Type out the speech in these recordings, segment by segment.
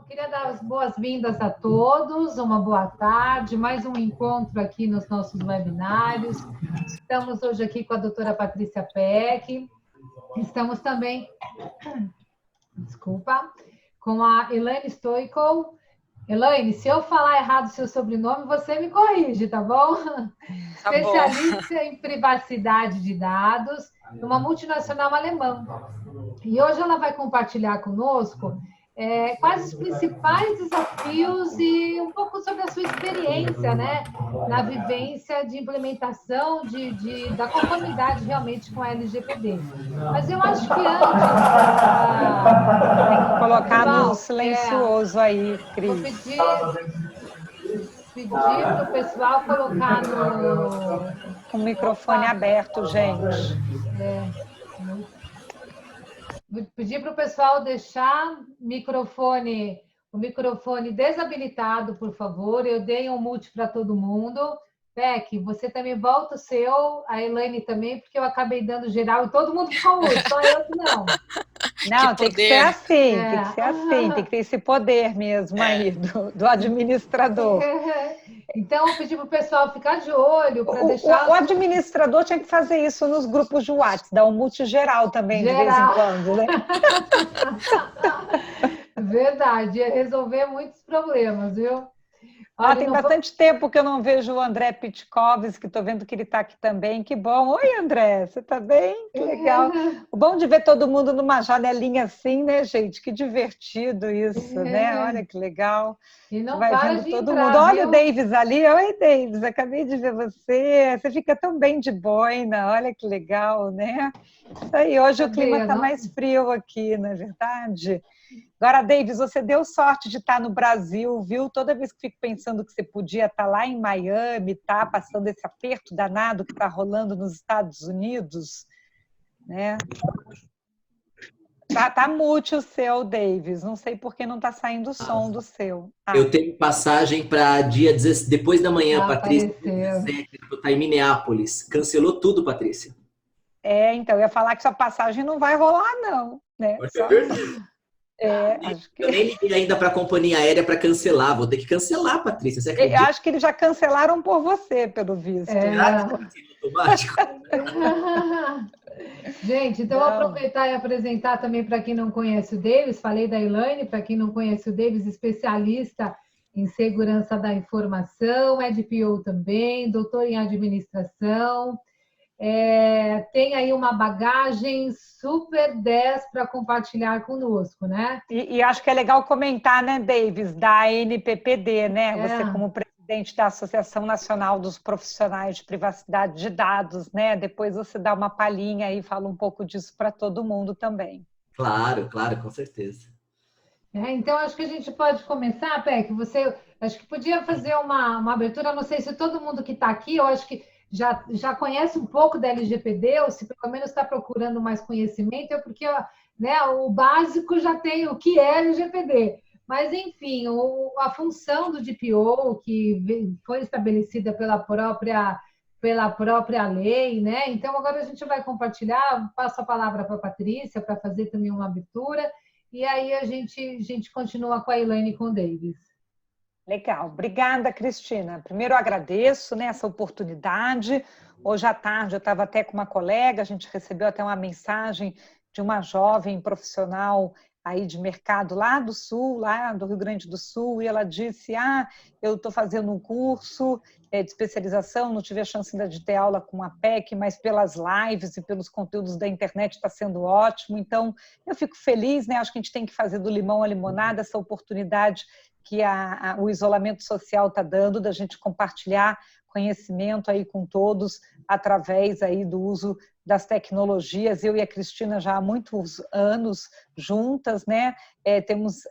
Queria dar as boas-vindas a todos, uma boa tarde, mais um encontro aqui nos nossos webinários. Estamos hoje aqui com a doutora Patrícia Peck, estamos também, com a Elaine Stoico. Elaine, se eu falar errado o seu sobrenome, você me corrige, tá bom? Tá Especialista bom. em privacidade de dados, uma multinacional alemã. E hoje ela vai compartilhar conosco quais os principais desafios e um pouco sobre a sua experiência, né, na vivência de implementação da conformidade realmente com a LGPD. Mas eu acho que antes... Tem que colocar no silencioso aí, Cris. Vou pedir para o pessoal colocar com o microfone aberto, gente. Vou pedir para o pessoal deixar o microfone desabilitado, por favor. Eu dei um mute para todo mundo. Peck, você também volta o seu, a Elaine também, porque eu acabei dando geral e todo mundo ficou mute, só eu que não. Não, tem que ser assim, tem que ser assim, tem que ter esse poder mesmo aí do administrador. Então, eu pedi para o pessoal ficar de olho para deixar... O administrador tinha que fazer isso nos grupos de WhatsApp, dar um mute geral também, de vez em quando, né? Verdade, ia resolver muitos problemas, viu? Tem bastante tempo que eu não vejo o André Pitkovski, que estou vendo que ele está aqui também. Que bom. Oi, André, você está bem? Que legal. O bom de ver todo mundo numa janelinha assim, né, gente? Que divertido isso, né? Olha que legal. E não vai para vendo de todo entrar, mundo. Olha viu? o Davis ali. Oi, Davis, acabei de ver você. Você fica tão bem de boina. Olha que legal, né? Isso aí, hoje o clima está mais frio aqui, não é verdade? Agora, Davis, você deu sorte de estar no Brasil, viu? Toda vez que fico pensando que você podia estar lá em Miami, tá passando esse aperto danado que está rolando nos Estados Unidos, né? Tá mute o seu, Davis. Não sei por que não está saindo o som do seu. Eu tenho passagem para depois da manhã, Patrícia. Apareceu. Vou estar em Minneapolis. Cancelou tudo, Patrícia. Então, eu ia falar que sua passagem não vai rolar, não. Né? Acho que... Eu nem liguei ainda para a companhia aérea para cancelar. Vou ter que cancelar, Patrícia. Você acredita? Eu acho que eles já cancelaram por você, pelo visto. Automático. Gente, então vou aproveitar e apresentar também para quem não conhece o Davis. Falei da Elaine, para quem não conhece o Davis, especialista em segurança da informação, é DPO também, doutor em administração. Tem aí uma bagagem super 10 para compartilhar conosco, né? E acho que é legal comentar, né, Davis, da ANPPD, né? Você como presidente da Associação Nacional dos Profissionais de Privacidade de Dados, né? Depois você dá uma palhinha aí e fala um pouco disso para todo mundo também. Claro, com certeza. Então, acho que a gente pode começar, Peck. Você acho que podia fazer uma abertura, não sei se todo mundo que está aqui, eu acho que já conhece um pouco da LGPD, ou se pelo menos está procurando mais conhecimento, é porque né, o básico já tem o que é LGPD. Mas, enfim, a função do DPO, que foi estabelecida pela própria lei, né? Então, agora a gente vai compartilhar, passo a palavra para a Patrícia, para fazer também uma abertura, e aí a gente continua com a Elaine e com o Davis. Legal, obrigada, Cristina. Primeiro eu agradeço, né, essa oportunidade. Hoje à tarde eu estava até com uma colega, a gente recebeu até uma mensagem de uma jovem profissional aí de mercado lá do Sul, lá do Rio Grande do Sul, e ela disse, eu estou fazendo um curso de especialização, não tive a chance ainda de ter aula com a PEC, mas pelas lives e pelos conteúdos da internet está sendo ótimo, então eu fico feliz, né? Acho que a gente tem que fazer do limão à limonada essa oportunidade que o isolamento social está dando, da gente compartilhar conhecimento aí com todos através aí do uso das tecnologias. Eu e a Cristina já há muitos anos juntas, né? Temos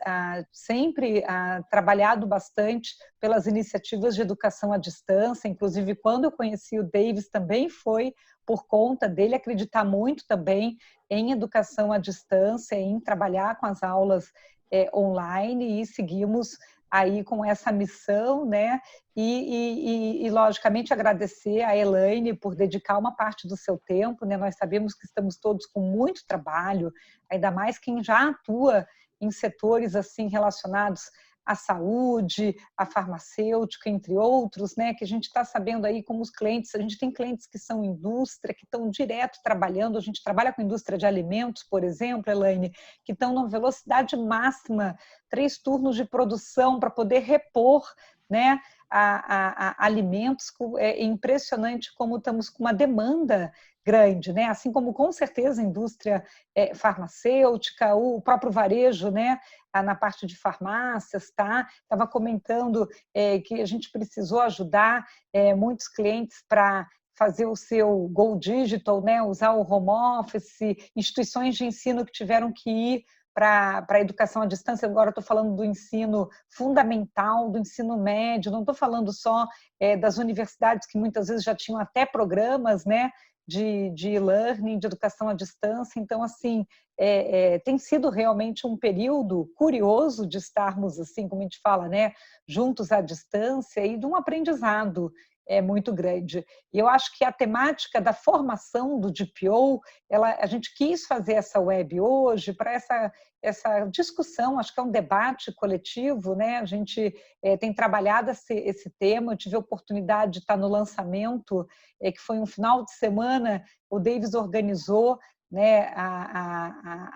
sempre trabalhado bastante pelas iniciativas de educação à distância, inclusive quando eu conheci o Davis também foi por conta dele acreditar muito também em educação à distância, em trabalhar com as aulas online, e seguimos aí com essa missão, né? E, logicamente, agradecer a Elaine por dedicar uma parte do seu tempo, né? Nós sabemos que estamos todos com muito trabalho, ainda mais quem já atua em setores assim relacionados à saúde, à farmacêutica, entre outros, né? Que a gente está sabendo aí como os clientes, a gente tem clientes que são indústria, que estão direto trabalhando, a gente trabalha com indústria de alimentos, por exemplo, Elaine, que estão numa velocidade máxima, 3 turnos de produção para poder repor, né, a alimentos. É impressionante como estamos com uma demanda grande, né? Assim como com certeza a indústria farmacêutica, o próprio varejo, né? Na parte de farmácias, tá? Estava comentando que a gente precisou ajudar muitos clientes para fazer o seu Go Digital, né? Usar o home office, instituições de ensino que tiveram que ir para a educação à distância. Agora estou falando do ensino fundamental, do ensino médio, não estou falando só das universidades que muitas vezes já tinham até programas, né, de e-learning, de educação à distância. Então, assim, tem sido realmente um período curioso de estarmos, assim, como a gente fala, né, juntos à distância, e de um aprendizado muito grande. E eu acho que a temática da formação do DPO, a gente quis fazer essa web hoje para essa discussão, acho que é um debate coletivo, né? A gente tem trabalhado esse tema. Eu tive a oportunidade de estar no lançamento, que foi um final de semana, o Davis organizou, né,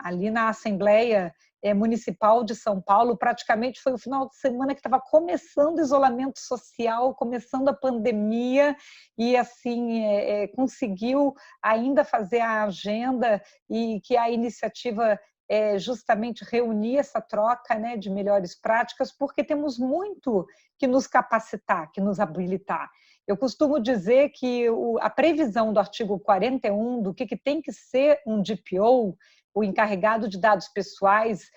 ali na Assembleia Municipal de São Paulo. Praticamente foi o final de semana que estava começando o isolamento social, começando a pandemia, e assim conseguiu ainda fazer a agenda, e que a iniciativa justamente reunir essa troca, né, de melhores práticas, porque temos muito que nos capacitar, que nos habilitar. Eu costumo dizer que a previsão do artigo 41 do que tem que ser um DPO, o encarregado de dados pessoais,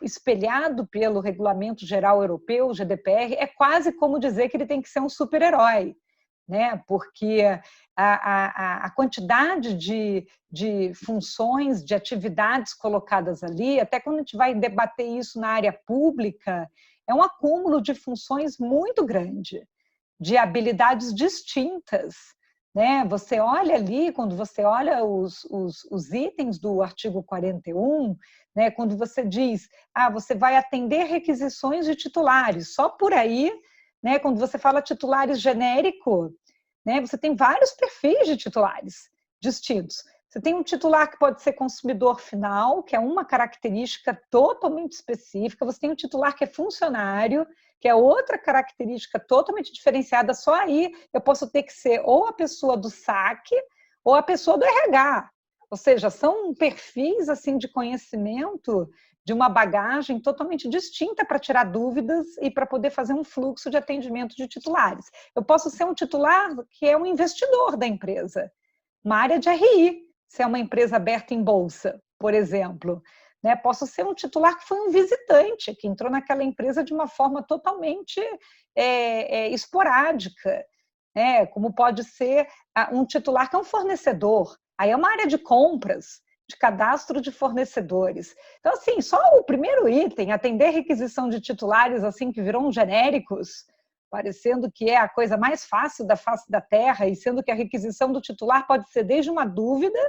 espelhado pelo Regulamento Geral Europeu, o GDPR, é quase como dizer que ele tem que ser um super-herói, né? Porque a quantidade de funções, de atividades colocadas ali, até quando a gente vai debater isso na área pública, é um acúmulo de funções muito grande, de habilidades distintas, né? Você olha ali, quando você olha os itens do artigo 41, né? Quando você diz, você vai atender requisições de titulares, só por aí, né? Quando você fala titulares genérico, né? Você tem vários perfis de titulares distintos. Você tem um titular que pode ser consumidor final, que é uma característica totalmente específica. Você tem um titular que é funcionário, que é outra característica totalmente diferenciada. Só aí eu posso ter que ser ou a pessoa do saque ou a pessoa do RH. Ou seja, são perfis assim de conhecimento, de uma bagagem totalmente distinta para tirar dúvidas e para poder fazer um fluxo de atendimento de titulares. Eu posso ser um titular que é um investidor da empresa, uma área de RI, se é uma empresa aberta em bolsa, por exemplo. Né? Posso ser um titular que foi um visitante, que entrou naquela empresa de uma forma totalmente esporádica, né? Como pode ser um titular que é um fornecedor. Aí é uma área de compras, de cadastro de fornecedores. Então, assim, só o primeiro item, atender requisição de titulares, assim, que viram genéricos, parecendo que é a coisa mais fácil da face da Terra, e sendo que a requisição do titular pode ser desde uma dúvida,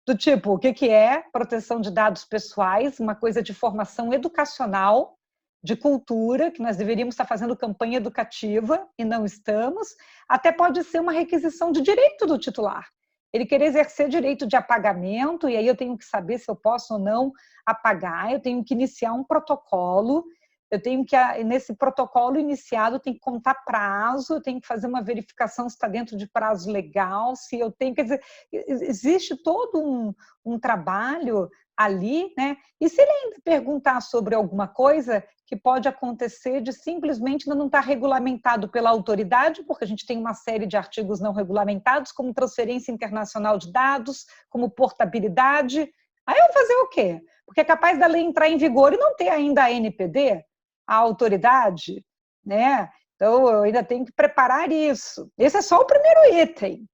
do tipo, o que é proteção de dados pessoais, uma coisa de formação educacional, de cultura, que nós deveríamos estar fazendo campanha educativa e não estamos, até pode ser uma requisição de direito do titular. Ele querer exercer direito de apagamento, e aí eu tenho que saber se eu posso ou não apagar, eu tenho que iniciar um protocolo, eu tenho que, nesse protocolo iniciado, tem que contar prazo, eu tenho que fazer uma verificação se está dentro de prazo legal, se eu tenho, quer dizer, existe todo um trabalho ali, né? E se ele ainda perguntar sobre alguma coisa que pode acontecer de simplesmente não estar regulamentado pela autoridade, porque a gente tem uma série de artigos não regulamentados, como transferência internacional de dados, como portabilidade, aí eu vou fazer o quê? Porque é capaz da lei entrar em vigor e não ter ainda a NPD, a autoridade, né? Então, eu ainda tenho que preparar isso. Esse é só o primeiro item.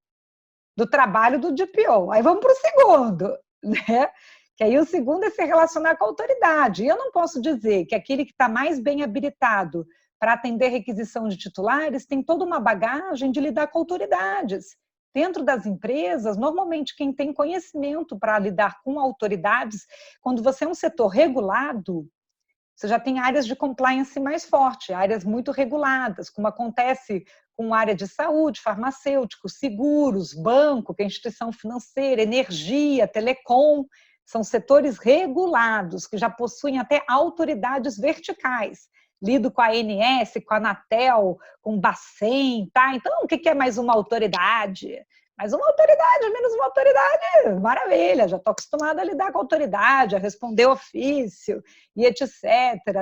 do trabalho do DPO. Aí vamos para o segundo, né? Que aí o segundo é se relacionar com a autoridade. E eu não posso dizer que aquele que está mais bem habilitado para atender requisição de titulares tem toda uma bagagem de lidar com autoridades. Dentro das empresas, normalmente quem tem conhecimento para lidar com autoridades, quando você é um setor regulado, você já tem áreas de compliance mais forte, áreas muito reguladas, como acontece com a área de saúde, farmacêutico, seguros, banco, que é instituição financeira, energia, telecom. São setores regulados, que já possuem até autoridades verticais. Lido com a ANS, com a Anatel, com o Bacen, tá? Então, o que é mais uma autoridade? Mais uma autoridade, menos uma autoridade, maravilha, já estou acostumada a lidar com a autoridade, a responder ofício e etc,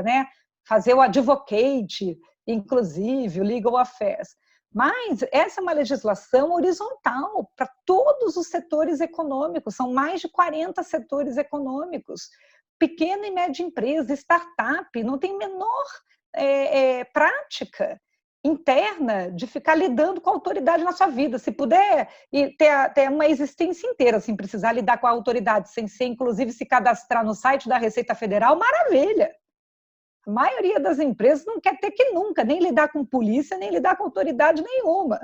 né? Fazer o advocate, inclusive, o legal affairs. Mas essa é uma legislação horizontal para todos os setores econômicos, são mais de 40 setores econômicos. Pequena e média empresa, startup, não tem menor prática interna de ficar lidando com a autoridade na sua vida. Se puder ter uma existência inteira, sem precisar lidar com a autoridade, sem ser, inclusive, se cadastrar no site da Receita Federal, maravilha! A maioria das empresas não quer ter que nunca, nem lidar com polícia, nem lidar com autoridade nenhuma,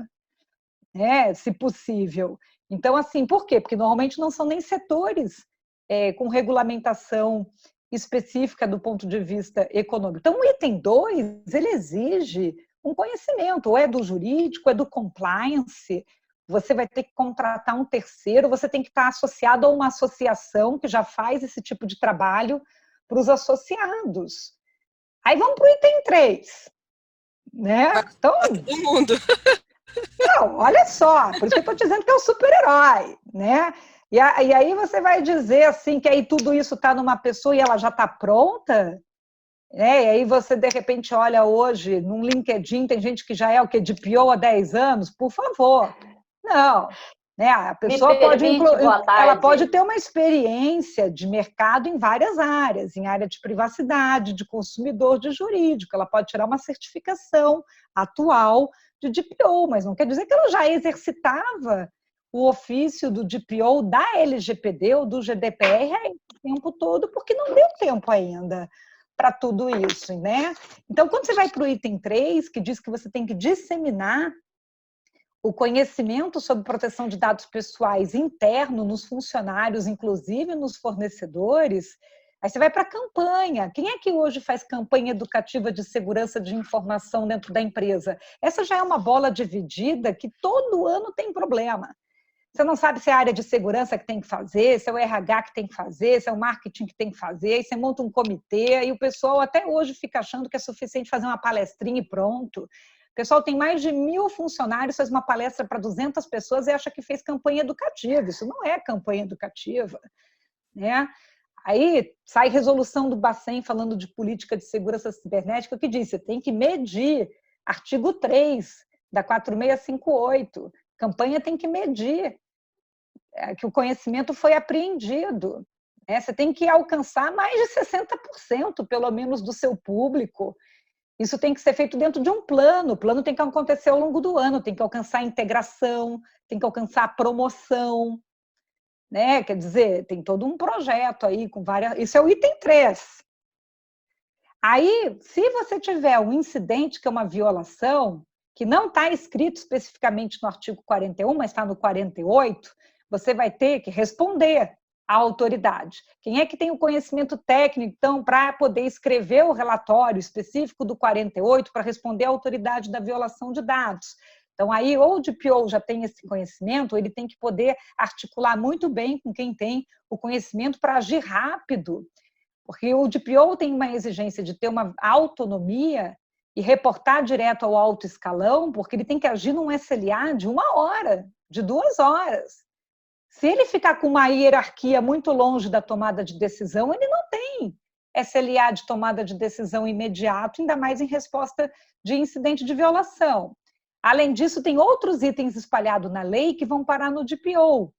né? Se possível. Então, assim, por quê? Porque normalmente não são nem setores com regulamentação específica do ponto de vista econômico. Então, o item 2, ele exige um conhecimento, ou é do jurídico, é do compliance, você vai ter que contratar um terceiro, você tem que estar associado a uma associação que já faz esse tipo de trabalho para os associados. Aí vamos para o item 3, né? Então, todo mundo. Não, olha só, por isso que eu estou dizendo que é um super-herói, né? E aí você vai dizer assim que aí tudo isso está numa pessoa e ela já está pronta, né? E aí você, de repente, olha hoje, num LinkedIn, tem gente que já é o quê? DPO há 10 anos? Por favor. Não. Né? A pessoa ela pode ter uma experiência de mercado em várias áreas, em área de privacidade, de consumidor, de jurídico. Ela pode tirar uma certificação atual de DPO, mas não quer dizer que ela já exercitava o ofício do DPO da LGPD ou do GDPR o tempo todo, porque não deu tempo ainda para tudo isso, né? Então, quando você vai para o item 3, que diz que você tem que disseminar o conhecimento sobre proteção de dados pessoais interno nos funcionários, inclusive nos fornecedores, aí você vai para a campanha. Quem é que hoje faz campanha educativa de segurança de informação dentro da empresa? Essa já é uma bola dividida que todo ano tem problema. Você não sabe se é a área de segurança que tem que fazer, se é o RH que tem que fazer, se é o marketing que tem que fazer, aí você monta um comitê e o pessoal até hoje fica achando que é suficiente fazer uma palestrinha e pronto. O pessoal tem mais de 1000 funcionários, faz uma palestra para 200 pessoas e acha que fez campanha educativa. Isso não é campanha educativa, né? Aí sai resolução do Bacen falando de política de segurança cibernética que diz, você tem que medir, artigo 3 da 4658, campanha tem que medir que o conhecimento foi apreendido. Né? Você tem que alcançar mais de 60%, pelo menos, do seu público. Isso tem que ser feito dentro de um plano. O plano tem que acontecer ao longo do ano, tem que alcançar a integração, tem que alcançar a promoção. Né? Quer dizer, tem todo um projeto aí com várias... Isso é o item 3. Aí, se você tiver um incidente que é uma violação, que não está escrito especificamente no artigo 41, mas está no 48, você vai ter que responder à autoridade. Quem é que tem o conhecimento técnico, então, para poder escrever o relatório específico do 48 para responder à autoridade da violação de dados? Então, aí, ou o DPO já tem esse conhecimento, ou ele tem que poder articular muito bem com quem tem o conhecimento para agir rápido, porque o DPO tem uma exigência de ter uma autonomia e reportar direto ao alto escalão, porque ele tem que agir num SLA de 1 hora, de 2 horas. Se ele ficar com uma hierarquia muito longe da tomada de decisão, ele não tem SLA de tomada de decisão imediato, ainda mais em resposta de incidente de violação. Além disso, tem outros itens espalhados na lei que vão parar no DPO,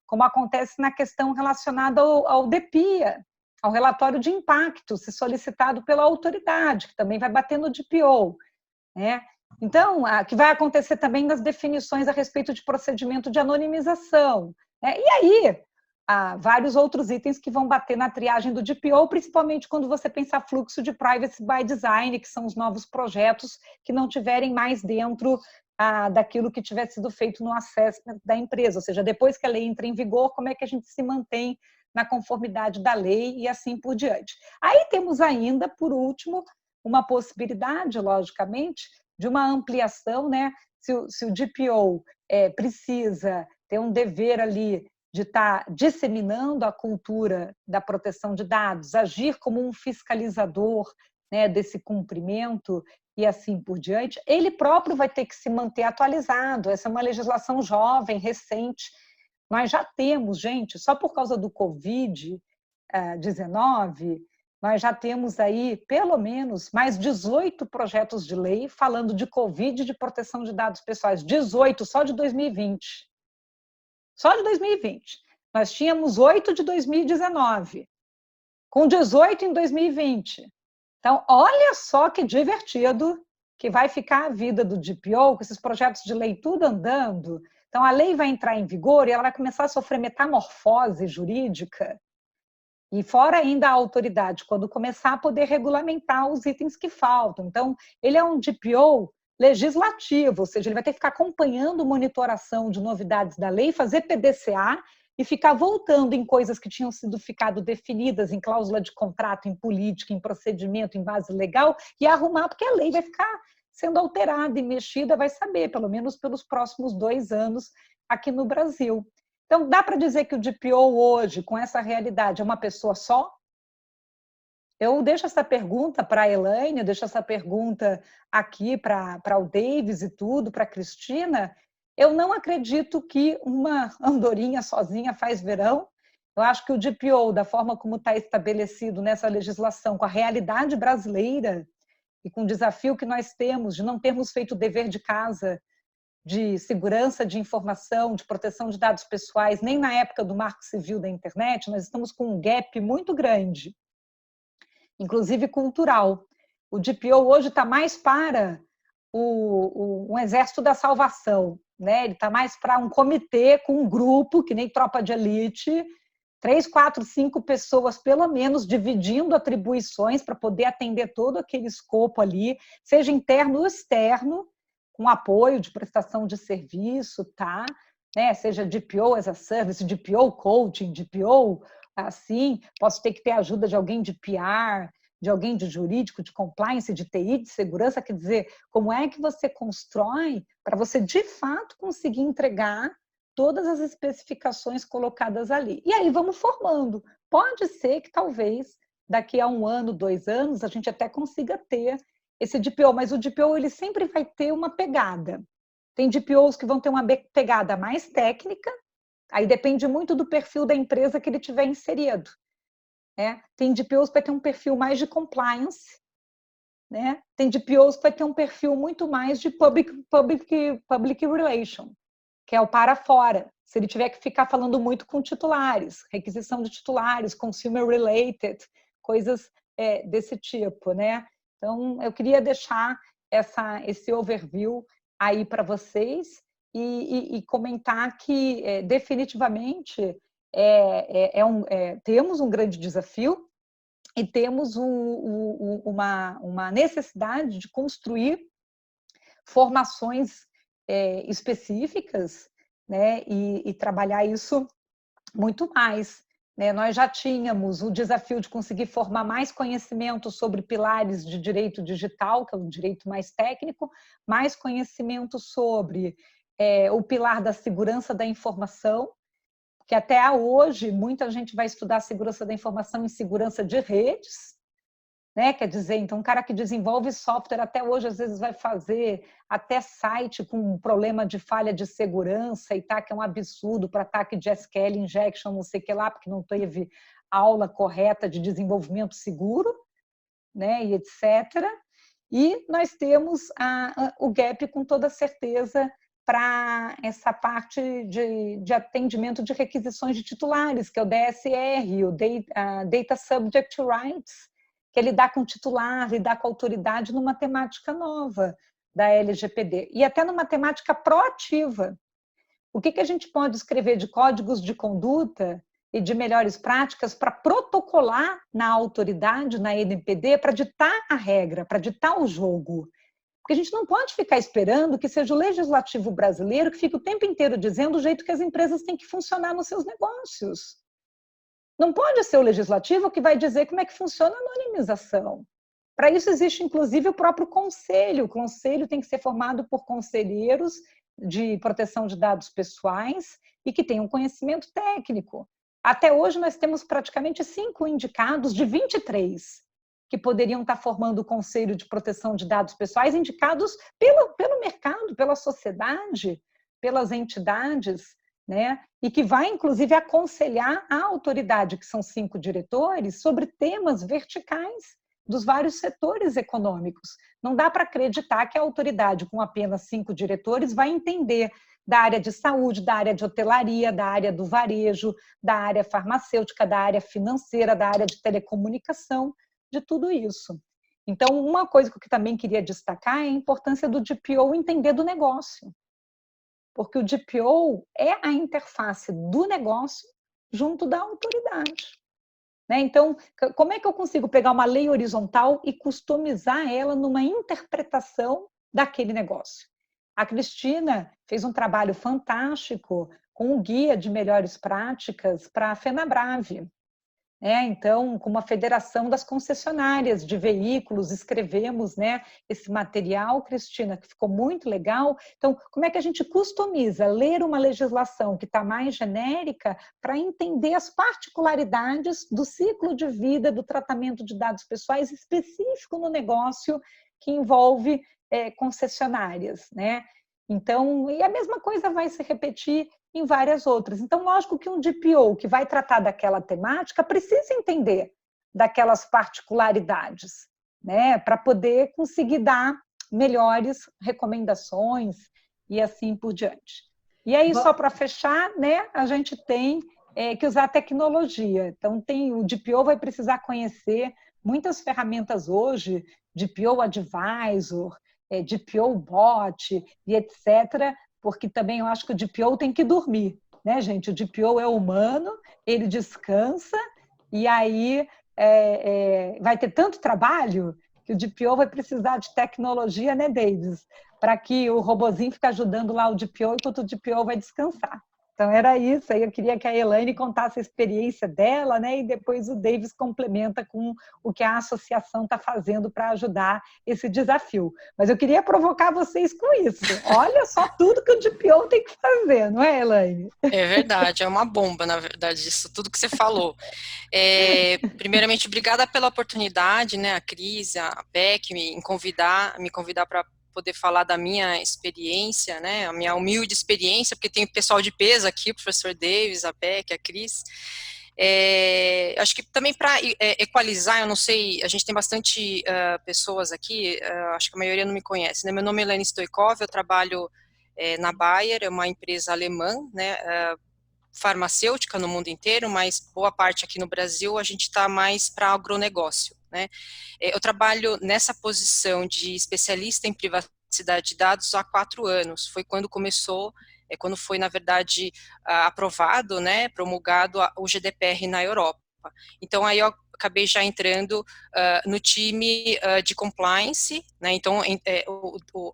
como acontece na questão relacionada ao DPIA, ao relatório de impacto, se solicitado pela autoridade, que também vai bater no DPO. Né? Então, que vai acontecer também nas definições a respeito de procedimento de anonimização, né? E aí, há vários outros itens que vão bater na triagem do DPO, principalmente quando você pensar fluxo de Privacy by Design, que são os novos projetos que não tiverem mais dentro daquilo que tiver sido feito no assessment da empresa, ou seja, depois que a lei entra em vigor, como é que a gente se mantém na conformidade da lei e assim por diante. Aí temos ainda, por último, uma possibilidade, logicamente, de uma ampliação, né? Se o DPO precisa ter um dever ali de estar disseminando a cultura da proteção de dados, agir como um fiscalizador, né, desse cumprimento e assim por diante, ele próprio vai ter que se manter atualizado. Essa é uma legislação jovem, recente. Nós já temos, gente, só por causa do Covid-19, nós já temos aí, pelo menos, mais 18 projetos de lei falando de Covid e de proteção de dados pessoais. 18 só de 2020. Só de 2020. Nós tínhamos 8 de 2019, com 18 em 2020. Então, olha só que divertido que vai ficar a vida do DPO, com esses projetos de lei tudo andando. Então, a lei vai entrar em vigor e ela vai começar a sofrer metamorfose jurídica. E fora ainda a autoridade, quando começar a poder regulamentar os itens que faltam. Então, ele é um DPO legislativo, ou seja, ele vai ter que ficar acompanhando monitoração de novidades da lei, fazer PDCA e ficar voltando em coisas que tinham ficado definidas em cláusula de contrato, em política, em procedimento, em base legal, e arrumar, porque a lei vai ficar sendo alterada e mexida, vai saber, pelo menos pelos próximos 2 anos aqui no Brasil. Então, dá para dizer que o DPO hoje, com essa realidade, é uma pessoa só? Eu deixo essa pergunta para a Elaine, eu deixo essa pergunta aqui para o Davis e tudo, para a Cristina. Eu não acredito que uma andorinha sozinha faz verão. Eu acho que o DPO, da forma como está estabelecido nessa legislação, com a realidade brasileira e com o desafio que nós temos de não termos feito o dever de casa de segurança de informação, de proteção de dados pessoais, nem na época do Marco Civil da internet, nós estamos com um gap muito grande, inclusive cultural. O DPO hoje está mais para um exército da salvação, né? Ele está mais para um comitê com um grupo, que nem tropa de elite, 3, 4, 5 pessoas, pelo menos, dividindo atribuições para poder atender todo aquele escopo ali, seja interno ou externo, com apoio de prestação de serviço, tá? Né? Seja DPO as a service, DPO coaching, DPO assim, posso ter que ter ajuda de alguém de PR, de alguém de jurídico, de compliance, de TI, de segurança, quer dizer, como é que você constrói para você, de fato, conseguir entregar todas as especificações colocadas ali. E aí vamos formando. Pode ser que talvez daqui a 1 ano, 2 anos, a gente até consiga ter esse DPO, mas o DPO ele sempre vai ter uma pegada. Tem DPOs que vão ter uma pegada mais técnica, aí depende muito do perfil da empresa que ele tiver inserido. Né? Tem DPOs que vai ter um perfil mais de compliance, né? Tem DPOs que vai ter um perfil muito mais de public relation, que é o para fora. Se ele tiver que ficar falando muito com titulares, requisição de titulares, consumer related, coisas desse tipo, né? Então, eu queria deixar esse overview aí para vocês e comentar que, definitivamente, temos um grande desafio e temos uma necessidade de construir formações específicas, né, e trabalhar isso muito mais. Né? Nós já tínhamos o desafio de conseguir formar mais conhecimento sobre pilares de direito digital, que é o direito mais técnico, mais conhecimento sobre o pilar da segurança da informação, que até hoje muita gente vai estudar segurança da informação em segurança de redes, né? Quer dizer, então, um cara que desenvolve software até hoje, às vezes, vai fazer até site com um problema de falha de segurança e tá, que é um absurdo para ataque de SQL injection, não sei o que lá, porque não teve aula correta de desenvolvimento seguro, né? E etc. E nós temos o gap, com toda certeza, para essa parte de atendimento de requisições de titulares, que é o DSR, o Data Subject Rights, que é lidar com titular, lidar com autoridade numa temática nova. da LGPD, e até numa temática proativa. O que a gente pode escrever de códigos de conduta e de melhores práticas para protocolar na autoridade, na NPD, para ditar a regra, para ditar o jogo? Porque a gente não pode ficar esperando que seja o legislativo brasileiro que fique o tempo inteiro dizendo o jeito que as empresas têm que funcionar nos seus negócios. Não pode ser o legislativo que vai dizer como é que funciona a anonimização. Para isso existe, inclusive, o próprio conselho. O conselho tem que ser formado por conselheiros de proteção de dados pessoais e que tenham conhecimento técnico. Até hoje, nós temos praticamente 5 indicados de 23 que poderiam estar formando o Conselho de Proteção de Dados Pessoais, indicados pelo mercado, pela sociedade, pelas entidades, né? E que vai, inclusive, aconselhar a autoridade, que são 5 diretores, sobre temas verticais dos vários setores econômicos. Não dá para acreditar que a autoridade, com apenas 5 diretores, vai entender da área de saúde, da área de hotelaria, da área do varejo, da área farmacêutica, da área financeira, da área de telecomunicação, de tudo isso. Então, uma coisa que eu também queria destacar é a importância do DPO entender do negócio. Porque o DPO é a interface do negócio junto da autoridade. Então, como é que eu consigo pegar uma lei horizontal e customizar ela numa interpretação daquele negócio? A Cristina fez um trabalho fantástico com um guia de melhores práticas para a FenaBrave. Então, com uma federação das concessionárias de veículos, escrevemos esse material, Cristina, que ficou muito legal. Então, como é que a gente customiza, ler uma legislação que está mais genérica para entender as particularidades do ciclo de vida do tratamento de dados pessoais específico no negócio que envolve concessionárias, Então, e a mesma coisa vai se repetir em várias outras. Então, lógico que um DPO que vai tratar daquela temática precisa entender daquelas particularidades, para poder conseguir dar melhores recomendações e assim por diante. E aí, só para fechar, a gente tem que usar tecnologia. Então, o DPO vai precisar conhecer muitas ferramentas hoje, DPO Advisor, DPO Bot e etc., porque também eu acho que o DPO tem que dormir, gente? O DPO é humano, ele descansa, e aí vai ter tanto trabalho que o DPO vai precisar de tecnologia, Davis? Para que o robozinho fique ajudando lá o DPO enquanto o DPO vai descansar. Então, era isso. Aí eu queria que a Elaine contasse a experiência dela, e depois o Davis complementa com o que a associação está fazendo para ajudar esse desafio. Mas eu queria provocar vocês com isso. Olha só tudo que o DPO tem que fazer, não é, Elaine? É verdade, é uma bomba, na verdade, isso tudo que você falou. Primeiramente, obrigada pela oportunidade, a Cris, a PEC, me convidar para poder falar da minha experiência, a minha humilde experiência, porque tem o pessoal de peso aqui, o professor Davis, a PEC, a Cris. Acho que também para equalizar, eu não sei, a gente tem bastante pessoas aqui, acho que a maioria não me conhece, Meu nome é Elaine Stoikov, eu trabalho na Bayer, é uma empresa alemã, farmacêutica no mundo inteiro, mas boa parte aqui no Brasil a gente está mais para agronegócio, Eu trabalho nessa posição de especialista em privacidade de dados há 4 anos, foi quando começou, quando foi, na verdade, aprovado, promulgado o GDPR na Europa. Então, aí eu acabei já entrando no time de compliance, então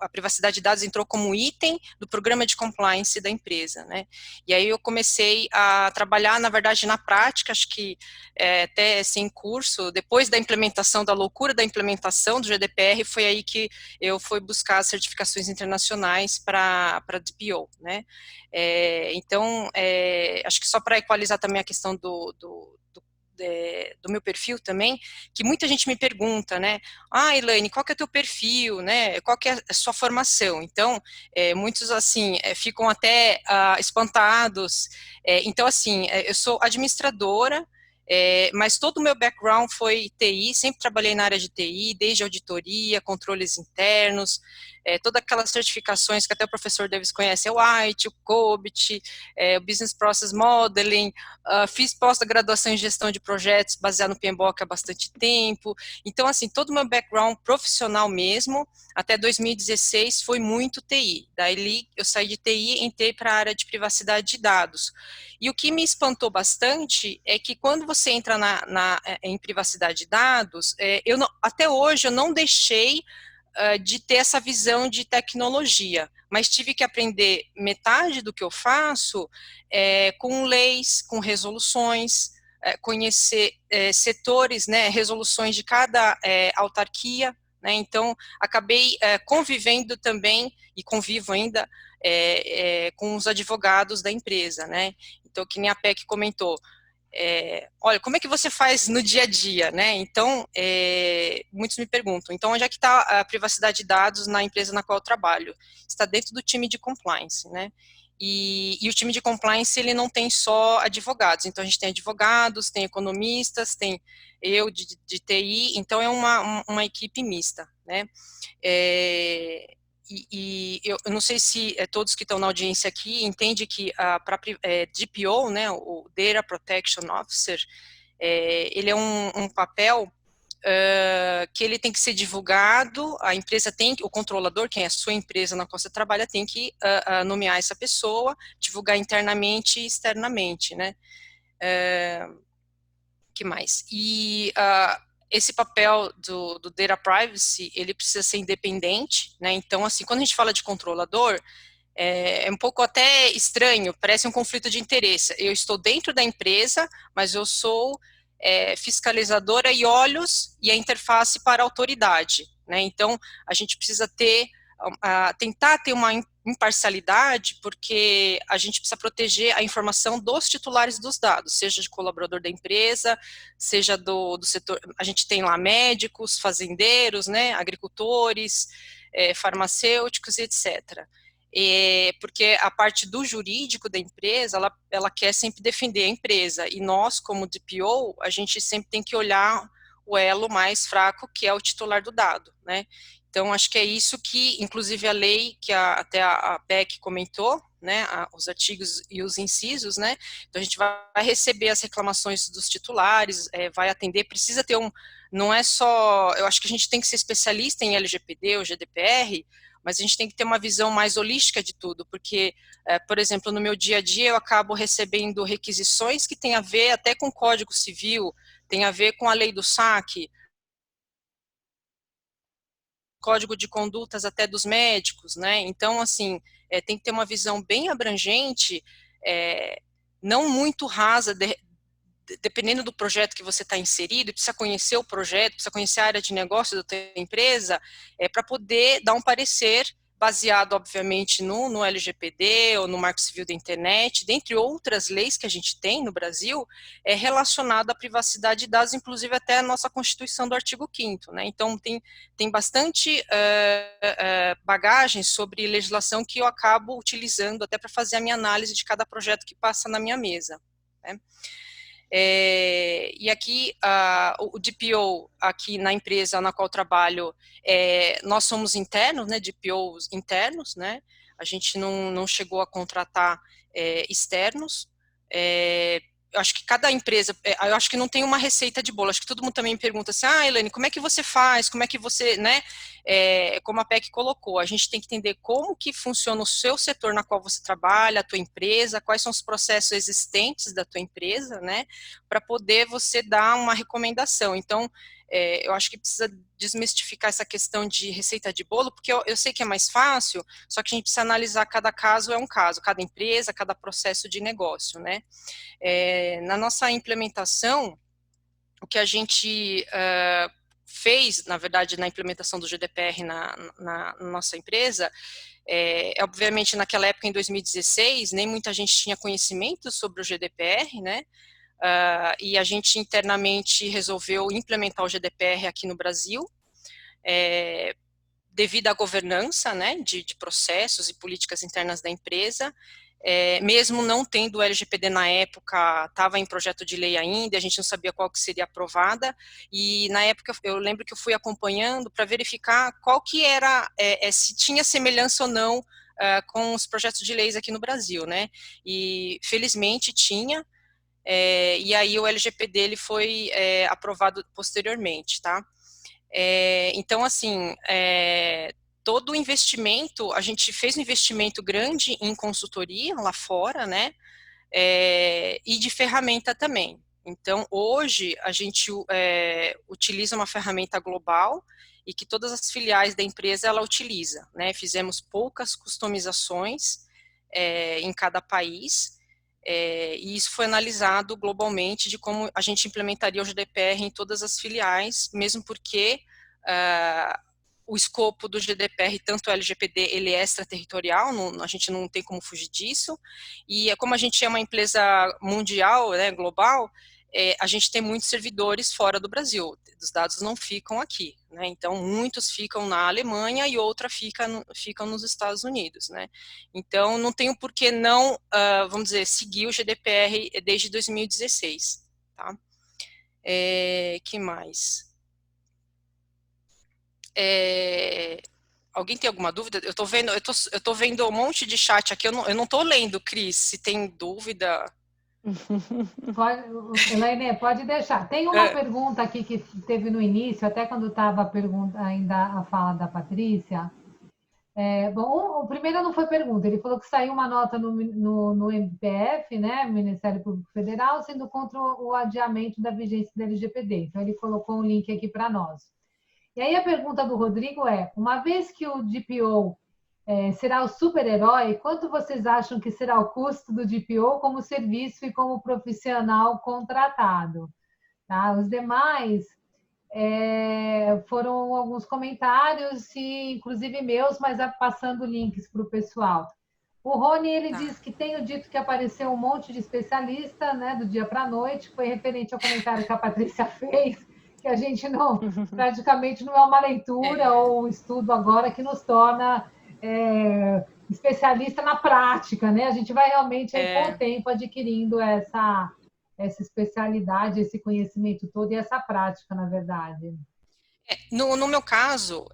a privacidade de dados entrou como item do programa de compliance da empresa, E aí eu comecei a trabalhar, na verdade, na prática, acho que até sem curso, depois da implementação, da loucura da implementação do GDPR, foi aí que eu fui buscar as certificações internacionais para DPO, Então, acho que só para equalizar também a questão do meu perfil também, que muita gente me pergunta, Elaine, qual que é o teu perfil, qual que é a sua formação? Então, muitos, assim, ficam até espantados. Então, assim, eu sou administradora, mas todo o meu background foi TI, sempre trabalhei na área de TI, desde auditoria, controles internos, todas aquelas certificações que até o professor Davis conhece, o White, o COBIT, o Business Process Modeling, fiz pós-graduação em gestão de projetos baseado no PMBOK há bastante tempo. Então, assim, todo o meu background profissional mesmo, até 2016, foi muito TI. Daí eu saí de TI e entrei para a área de privacidade de dados. E o que me espantou bastante é que quando você entra em privacidade de dados, até hoje eu não deixei de ter essa visão de tecnologia, mas tive que aprender metade do que eu faço com leis, com resoluções, conhecer setores, né, resoluções de cada autarquia, né, então acabei convivendo também, e convivo ainda, com os advogados da empresa, né, então que nem a PEC comentou, olha, como é que você faz no dia a dia, né? Então, muitos me perguntam, então onde é que está a privacidade de dados na empresa na qual eu trabalho? Está dentro do time de compliance, né? E o time de compliance, ele não tem só advogados, então a gente tem advogados, tem economistas, tem eu de TI, então é uma equipe mista, né? Eu não sei se todos que estão na audiência aqui entendem que para DPO, né, o Data Protection Officer, ele é um papel que ele tem que ser divulgado, a empresa tem que, o controlador, quem é a sua empresa na qual você trabalha, tem que nomear essa pessoa, divulgar internamente e externamente, né? Que mais? E esse papel do Data Privacy, ele precisa ser independente, né? Então, assim, quando a gente fala de controlador, é um pouco até estranho, parece um conflito de interesse. Eu estou dentro da empresa, mas eu sou fiscalizadora e olhos e a interface para a autoridade, né? Então, a gente precisa tentar ter uma imparcialidade, porque a gente precisa proteger a informação dos titulares dos dados, seja de colaborador da empresa, seja do setor, a gente tem lá médicos, fazendeiros, né, agricultores, farmacêuticos e etc. Porque a parte do jurídico da empresa, ela quer sempre defender a empresa, e nós, como DPO, a gente sempre tem que olhar o elo mais fraco, que é o titular do dado, né? Então, acho que é isso que, inclusive, a lei, que até a PEC comentou, né, os artigos e os incisos, né, então a gente vai receber as reclamações dos titulares, vai atender, precisa ter não é só, eu acho que a gente tem que ser especialista em LGPD ou GDPR, mas a gente tem que ter uma visão mais holística de tudo, porque, por exemplo, no meu dia a dia eu acabo recebendo requisições que tem a ver até com o Código Civil, tem a ver com a lei do saque, código de condutas até dos médicos, né? Então, assim, tem que ter uma visão bem abrangente, não muito rasa, dependendo do projeto que você está inserido, precisa conhecer o projeto, precisa conhecer a área de negócio da tua empresa, para poder dar um parecer baseado, obviamente, no LGPD ou no Marco Civil da Internet, dentre outras leis que a gente tem no Brasil, relacionado à privacidade de dados, inclusive até a nossa Constituição do artigo 5º, né? Então, tem bastante bagagem sobre legislação que eu acabo utilizando até para fazer a minha análise de cada projeto que passa na minha mesa, né? E aqui, o DPO, aqui na empresa na qual eu trabalho, nós somos internos, né, DPOs internos, né, a gente não chegou a contratar externos. Eu acho que cada empresa, eu acho que não tem uma receita de bolo, acho que todo mundo também me pergunta assim, Elaine, como é que você faz, como é que você, né, como a PEC colocou, a gente tem que entender como que funciona o seu setor na qual você trabalha, a tua empresa, quais são os processos existentes da tua empresa, né, para poder você dar uma recomendação. Então, eu acho que precisa desmistificar essa questão de receita de bolo, porque eu sei que é mais fácil, só que a gente precisa analisar cada caso é um caso, cada empresa, cada processo de negócio, né. Na nossa implementação, o que a gente fez, na verdade, na implementação do GDPR na nossa empresa, obviamente, naquela época, em 2016, nem muita gente tinha conhecimento sobre o GDPR, né, e a gente internamente resolveu implementar o GDPR aqui no Brasil, devido à governança, né, de processos e políticas internas da empresa, mesmo não tendo o LGPD na época, estava em projeto de lei ainda, a gente não sabia qual que seria aprovada, e na época eu lembro que eu fui acompanhando para verificar qual que era, se tinha semelhança ou não com os projetos de leis aqui no Brasil, né, e felizmente tinha, e aí o LGPD ele foi aprovado posteriormente, tá? Então, assim, todo o investimento, a gente fez um investimento grande em consultoria lá fora, né, e de ferramenta também. Então, hoje, a gente utiliza uma ferramenta global e que todas as filiais da empresa, ela utiliza, né, fizemos poucas customizações em cada país, e isso foi analisado globalmente de como a gente implementaria o GDPR em todas as filiais, mesmo porque o escopo do GDPR, tanto o LGPD, ele é extraterritorial, a gente não tem como fugir disso, e como a gente é uma empresa mundial, né, global, a gente tem muitos servidores fora do Brasil, os dados não ficam aqui, né, então muitos ficam na Alemanha e outra ficam nos Estados Unidos, né, então não tem por que não, vamos dizer, seguir o GDPR desde 2016, tá? Que mais? Alguém tem alguma dúvida? Eu tô vendo um monte de chat aqui, eu não tô lendo, Cris, se tem dúvida... Elaine, pode deixar. Tem uma pergunta aqui que teve no início, até quando estava ainda a fala da Patrícia. Bom, o primeiro não foi pergunta, ele falou que saiu uma nota no MPF, né, Ministério Público Federal, sendo contra o adiamento da vigência da LGPD. Então, ele colocou um link aqui para nós. E aí a pergunta do Rodrigo uma vez que o DPO será o super-herói, quanto vocês acham que será o custo do DPO como serviço e como profissional contratado? Tá? Os demais foram alguns comentários, inclusive meus, mas passando links para o pessoal. O Rony, ele diz que tenho dito que apareceu um monte de especialista, né, do dia para a noite, foi referente ao comentário que a Patrícia fez, que a gente praticamente não é uma leitura ou um estudo agora que nos torna especialista na prática, né? A gente vai realmente, com o tempo, adquirindo essa especialidade, esse conhecimento todo e essa prática, na verdade. No meu caso,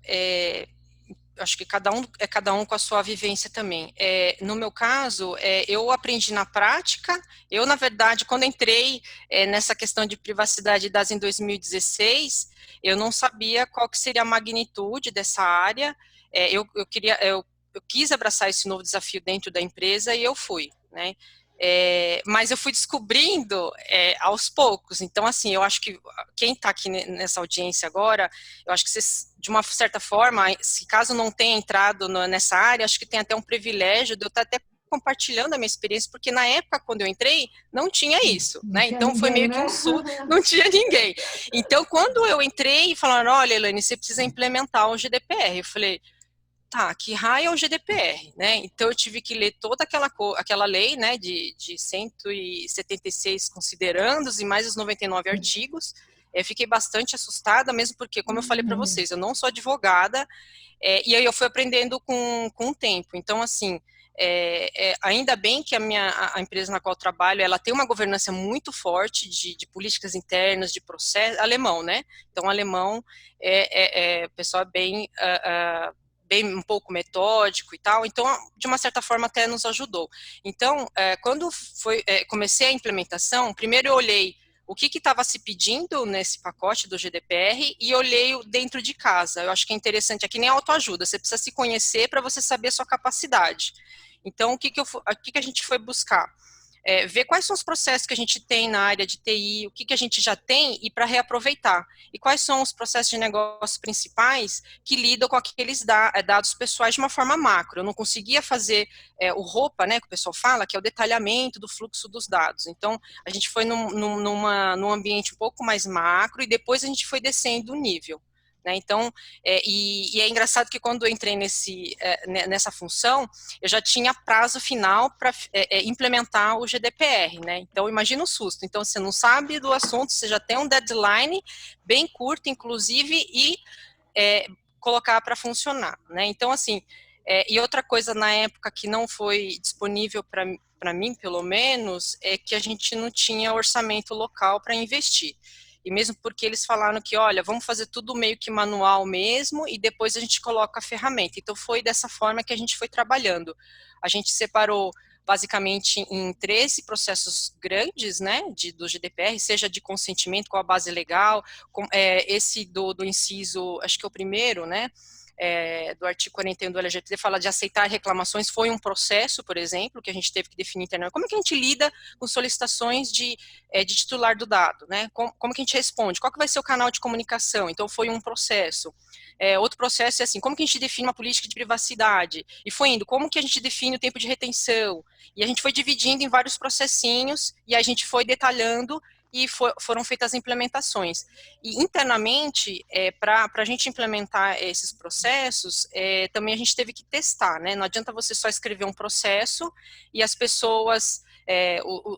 acho que cada um com a sua vivência também. No meu caso, eu aprendi na prática. Eu, na verdade, quando entrei nessa questão de privacidade de dados em 2016, eu não sabia qual que seria a magnitude dessa área. Eu quis abraçar esse novo desafio dentro da empresa e eu fui, né? Mas eu fui descobrindo aos poucos. Então, assim, eu acho que quem está aqui nessa audiência agora, eu acho que vocês, de uma certa forma, se caso não tenha entrado nessa área, acho que tem até um privilégio de eu estar até compartilhando a minha experiência, porque na época, quando eu entrei, não tinha isso, né? Então, foi meio que um susto, não tinha ninguém. Então, quando eu entrei e falaram, olha, Elaine, você precisa implementar o GDPR, eu falei, tá, que raio é o GDPR, né? Então eu tive que ler toda aquela lei, né, de 176 considerandos e mais os 99 artigos. Eu fiquei bastante assustada, mesmo porque, como eu falei para vocês, eu não sou advogada, e aí eu fui aprendendo com o tempo. Então, assim, ainda bem que a empresa na qual eu trabalho, ela tem uma governança muito forte de políticas internas, de processo, alemão, né? Então, alemão, o pessoal é bem um pouco metódico e tal, então, de uma certa forma, até nos ajudou. Então, quando comecei a implementação, primeiro eu olhei o que estava se pedindo nesse pacote do GDPR e olhei dentro de casa. Eu acho que é interessante, é que nem autoajuda, você precisa se conhecer para você saber a sua capacidade. Então, o que a gente foi buscar? Ver quais são os processos que a gente tem na área de TI, o que a gente já tem e para reaproveitar. E quais são os processos de negócio principais que lidam com aqueles dados pessoais de uma forma macro. Eu não conseguia fazer o ROPA, né, que o pessoal fala, que é o detalhamento do fluxo dos dados. Então, a gente foi num ambiente um pouco mais macro e depois a gente foi descendo o nível. Né? Então, e é engraçado que quando eu entrei nessa função, eu já tinha prazo final para implementar o GDPR, né? Então, imagina o susto. Então, você não sabe do assunto, você já tem um deadline bem curto, inclusive, e colocar para funcionar, né? Então, assim, E outra coisa na época que não foi disponível para mim, pelo menos, é que a gente não tinha orçamento local para investir. E mesmo porque eles falaram que, olha, vamos fazer tudo meio que manual mesmo e depois a gente coloca a ferramenta. Então, foi dessa forma que a gente foi trabalhando. A gente separou basicamente em 13 processos grandes, né, do GDPR, seja de consentimento com a base legal, esse do inciso, acho que é o primeiro, né, do artigo 41 do LGPD, fala de aceitar reclamações, foi um processo, por exemplo, que a gente teve que definir internamente. Como é que a gente lida com solicitações de titular do dado, né? Como que a gente responde? Qual que vai ser o canal de comunicação? Então, foi um processo. Outro processo é assim, como que a gente define uma política de privacidade? E foi indo, como que a gente define o tempo de retenção? E a gente foi dividindo em vários processinhos, e a gente foi detalhando, e foram feitas as implementações. E internamente, para a gente implementar esses processos, também a gente teve que testar, né? Não adianta você só escrever um processo e as pessoas,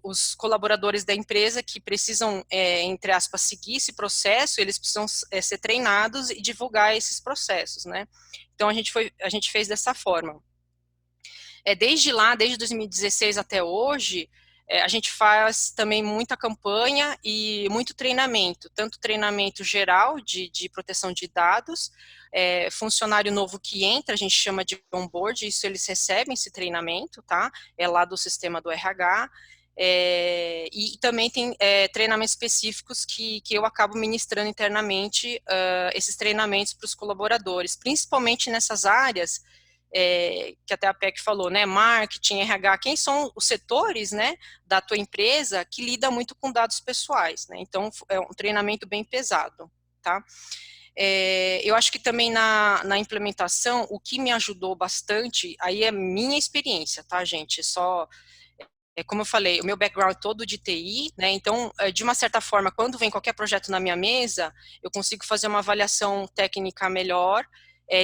os colaboradores da empresa que precisam, entre aspas, seguir esse processo, eles precisam ser treinados e divulgar esses processos, né? Então, a gente fez dessa forma. Desde 2016 até hoje, a gente faz também muita campanha e muito treinamento, tanto treinamento geral de proteção de dados, funcionário novo que entra, a gente chama de onboard, isso eles recebem esse treinamento, tá? É lá do sistema do RH, e também tem treinamentos específicos que eu acabo ministrando internamente, esses treinamentos para os colaboradores, principalmente nessas áreas, que até a PEC falou, né, marketing, RH, quem são os setores, né, da tua empresa que lida muito com dados pessoais, né, então é um treinamento bem pesado, tá? Eu acho que também na implementação, o que me ajudou bastante, aí é minha experiência, tá, gente, como eu falei, o meu background todo de TI, né, então, de uma certa forma, quando vem qualquer projeto na minha mesa, eu consigo fazer uma avaliação técnica melhor,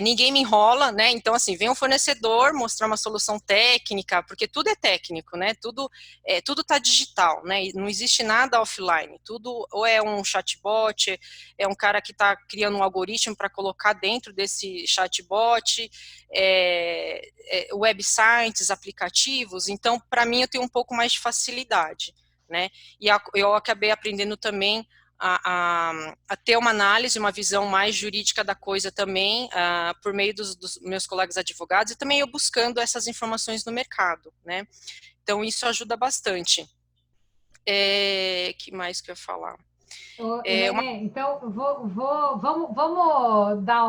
ninguém me enrola, né, então, assim, vem um fornecedor mostrar uma solução técnica, porque tudo é técnico, né, tudo tá digital, né, não existe nada offline, tudo ou é um chatbot, é um cara que está criando um algoritmo para colocar dentro desse chatbot, websites, aplicativos, então, para mim, eu tenho um pouco mais de facilidade, né, e eu acabei aprendendo também a ter uma análise, uma visão mais jurídica da coisa também, por meio dos meus colegas advogados, e também eu buscando essas informações no mercado, né, então isso ajuda bastante. Que mais que eu ia falar? Então, vamos dar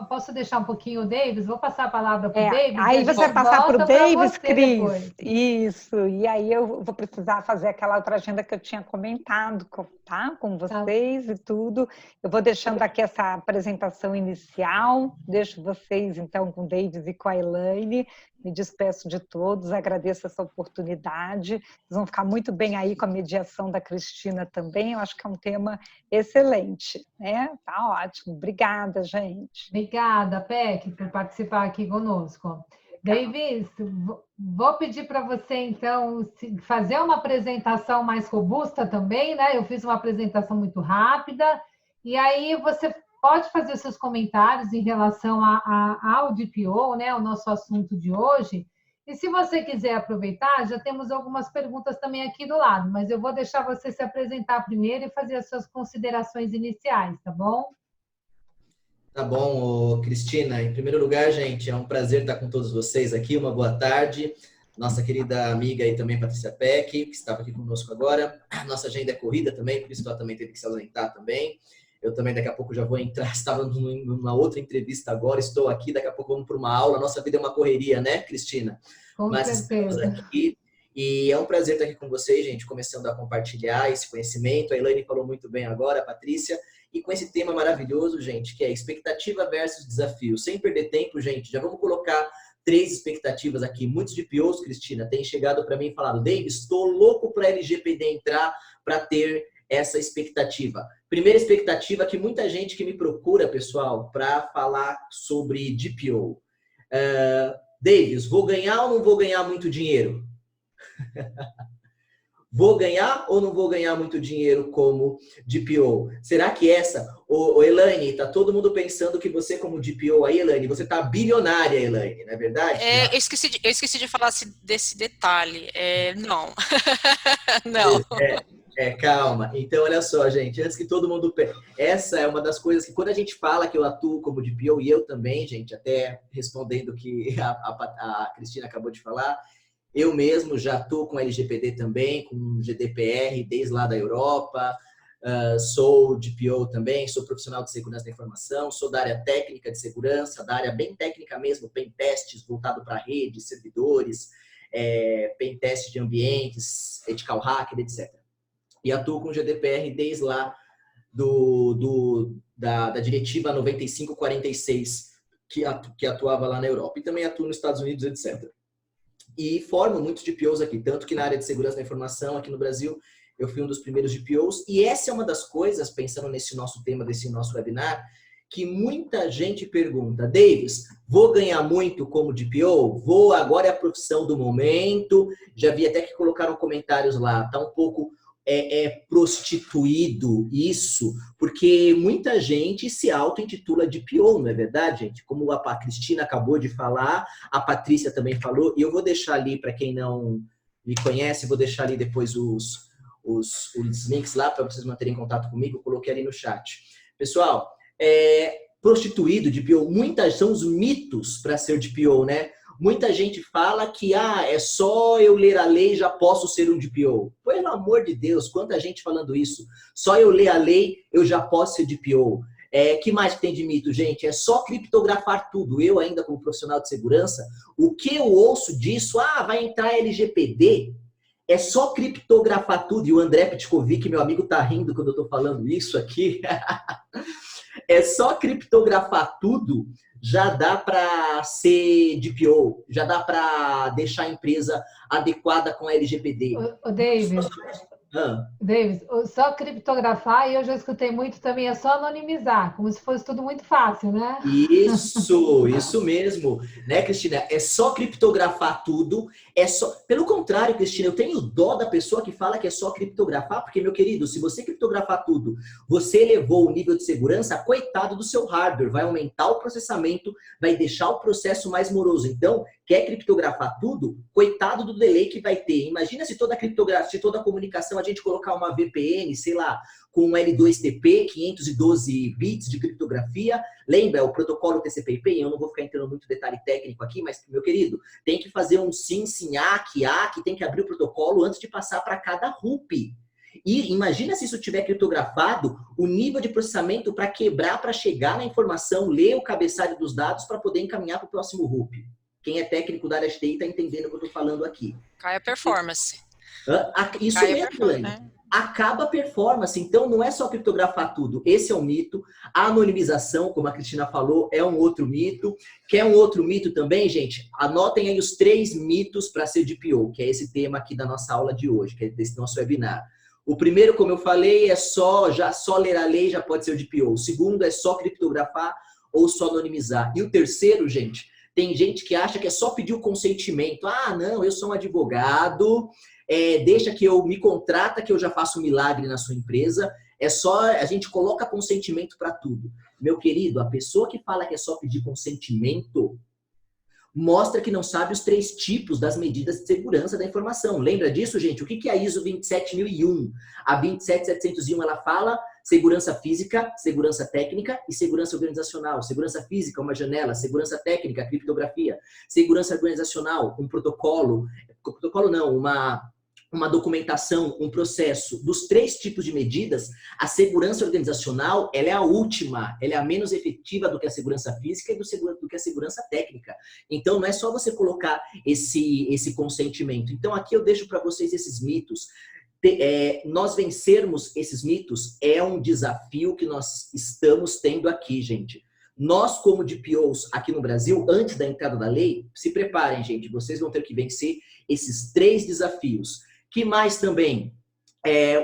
Posso deixar um pouquinho o Davis? Vou passar a palavra para o Davis. Aí você vai passar para o Davis, Cris. Depois. Isso. E aí eu vou precisar fazer aquela outra agenda que eu tinha comentado, tá? Com vocês e tudo. Eu vou deixando aqui essa apresentação inicial. Deixo vocês, então, com o Davis e com a Elaine. Me despeço de todos, agradeço essa oportunidade. Vocês vão ficar muito bem aí com a mediação da Cristina também. Eu acho que é um tema excelente, né? Tá ótimo. Obrigada, gente. Obrigada, PEC, por participar aqui conosco. Davis, vou pedir para você, então, fazer uma apresentação mais robusta também, né? Eu fiz uma apresentação muito rápida, e aí você pode fazer os seus comentários em relação ao DPO, né? O nosso assunto de hoje. E se você quiser aproveitar, já temos algumas perguntas também aqui do lado, mas eu vou deixar você se apresentar primeiro e fazer as suas considerações iniciais, tá bom? Tá bom, Cristina. Em primeiro lugar, gente, é um prazer estar com todos vocês aqui. Uma boa tarde. Nossa querida amiga e também Patrícia Peck, que estava aqui conosco agora. Nossa agenda é corrida também, por isso ela também teve que se ausentar também. Eu também daqui a pouco já vou entrar, estava numa outra entrevista agora, estou aqui, daqui a pouco vamos para uma aula. Nossa vida é uma correria, né, Cristina? Com certeza. Estamos aqui e é um prazer estar aqui com vocês, gente, começando a compartilhar esse conhecimento. A Elaine falou muito bem agora, a Patrícia, e com esse tema maravilhoso, gente, que é expectativa versus desafio. Sem perder tempo, gente, já vamos colocar 3 expectativas aqui. Muitos DPOs, Cristina, têm chegado para mim e falado: Davis, estou louco para a LGPD entrar para ter essa expectativa. Primeira expectativa, que muita gente que me procura, pessoal, para falar sobre DPO. Davis, vou ganhar ou não vou ganhar muito dinheiro? Vou ganhar ou não vou ganhar muito dinheiro como DPO? Será que Elaine, tá todo mundo pensando que você como DPO aí, Elaine, você tá bilionária, Elaine, não é verdade? Eu esqueci de falar desse detalhe. Não. Não. Calma. Então, olha só, gente, antes que todo mundo... Essa é uma das coisas que quando a gente fala que eu atuo como DPO, e eu também, gente, até respondendo o que a Cristina acabou de falar, eu mesmo já atuo com LGPD também, com GDPR, desde lá da Europa, sou DPO também, sou profissional de segurança da informação, sou da área técnica de segurança, da área bem técnica mesmo, pen testes voltado para redes, servidores, pen teste de ambientes, ethical hacker, etc. E atuo com GDPR desde lá da diretiva 9546, que atuava lá na Europa. E também atuo nos Estados Unidos, etc. E formo muitos DPOs aqui, tanto que na área de segurança da informação, aqui no Brasil, eu fui um dos primeiros DPOs. E essa é uma das coisas, pensando nesse nosso tema, desse nosso webinar, que muita gente pergunta: Davis, vou ganhar muito como DPO? Agora é a profissão do momento. Já vi até que colocaram comentários lá, tá um pouco prostituído isso, porque muita gente se auto-intitula DPO, não é verdade, gente? Como a Cristina acabou de falar, a Patrícia também falou, e eu vou deixar ali, para quem não me conhece, vou deixar ali depois os links lá para vocês manterem contato comigo, eu coloquei ali no chat. Pessoal, prostituído, DPO, são os mitos para ser DPO, né? Muita gente fala que é só eu ler a lei já posso ser um DPO. Pelo amor de Deus, quanta gente falando isso. Só eu ler a lei eu já posso ser DPO. Que mais que tem de mito, gente? É só criptografar tudo. Eu ainda como profissional de segurança, o que eu ouço disso? Vai entrar LGPD? É só criptografar tudo. E o André Petkovic, meu amigo, tá rindo quando eu tô falando isso aqui. É só criptografar tudo, já dá para ser DPO, já dá para deixar a empresa adequada com a LGPD. O Davis, só criptografar, e eu já escutei muito também, é só anonimizar, como se fosse tudo muito fácil, né? Isso mesmo, né, Cristina? É só criptografar tudo, Pelo contrário, Cristina, eu tenho dó da pessoa que fala que é só criptografar, porque, meu querido, se você criptografar tudo, você elevou o nível de segurança, coitado do seu hardware, vai aumentar o processamento, vai deixar o processo mais moroso. Então, quer criptografar tudo? Coitado do delay que vai ter. Imagina se toda a comunicação a gente colocar uma VPN, sei lá, com um L2TP, 512 bits de criptografia. Lembra o protocolo TCP/IP? Eu não vou ficar entrando muito detalhe técnico aqui, mas, meu querido, tem que fazer um SYN, ACK, tem que abrir o protocolo antes de passar para cada RUP. E imagina se isso tiver criptografado, o nível de processamento para quebrar, para chegar na informação, ler o cabeçalho dos dados para poder encaminhar para o próximo RUP. Quem é técnico da área de TI está entendendo o que eu estou falando aqui. Cai a performance. Isso mesmo, Lani. Acaba a performance. Então, não é só criptografar tudo. Esse é um mito. A anonimização, como a Cristina falou, é um outro mito. Quer um outro mito também, gente? Anotem aí os 3 mitos para ser DPO, que é esse tema aqui da nossa aula de hoje, que é desse nosso webinar. O primeiro, como eu falei, é só ler a lei já pode ser o DPO. O segundo é só criptografar ou só anonimizar. E o terceiro, gente, tem gente que acha que é só pedir o consentimento. Não, eu sou um advogado, deixa que eu me contrata que eu já faço um milagre na sua empresa. A gente coloca consentimento para tudo. Meu querido, a pessoa que fala que é só pedir consentimento mostra que não sabe os 3 tipos das medidas de segurança da informação. Lembra disso, gente? O que é a ISO 27001? A 27701, ela fala segurança física, segurança técnica e segurança organizacional. Segurança física, uma janela. Segurança técnica, criptografia. Segurança organizacional, um protocolo. Protocolo não, uma documentação, um processo. Dos 3 tipos de medidas, a segurança organizacional, ela é a última, ela é a menos efetiva do que a segurança física e do que a segurança técnica. Então, não é só você colocar esse consentimento. Então, aqui eu deixo para vocês esses mitos. Nós vencermos esses mitos é um desafio que nós estamos tendo aqui, gente. Nós, como DPOs aqui no Brasil, antes da entrada da lei, se preparem, gente, vocês vão ter que vencer esses 3 desafios. Que mais também?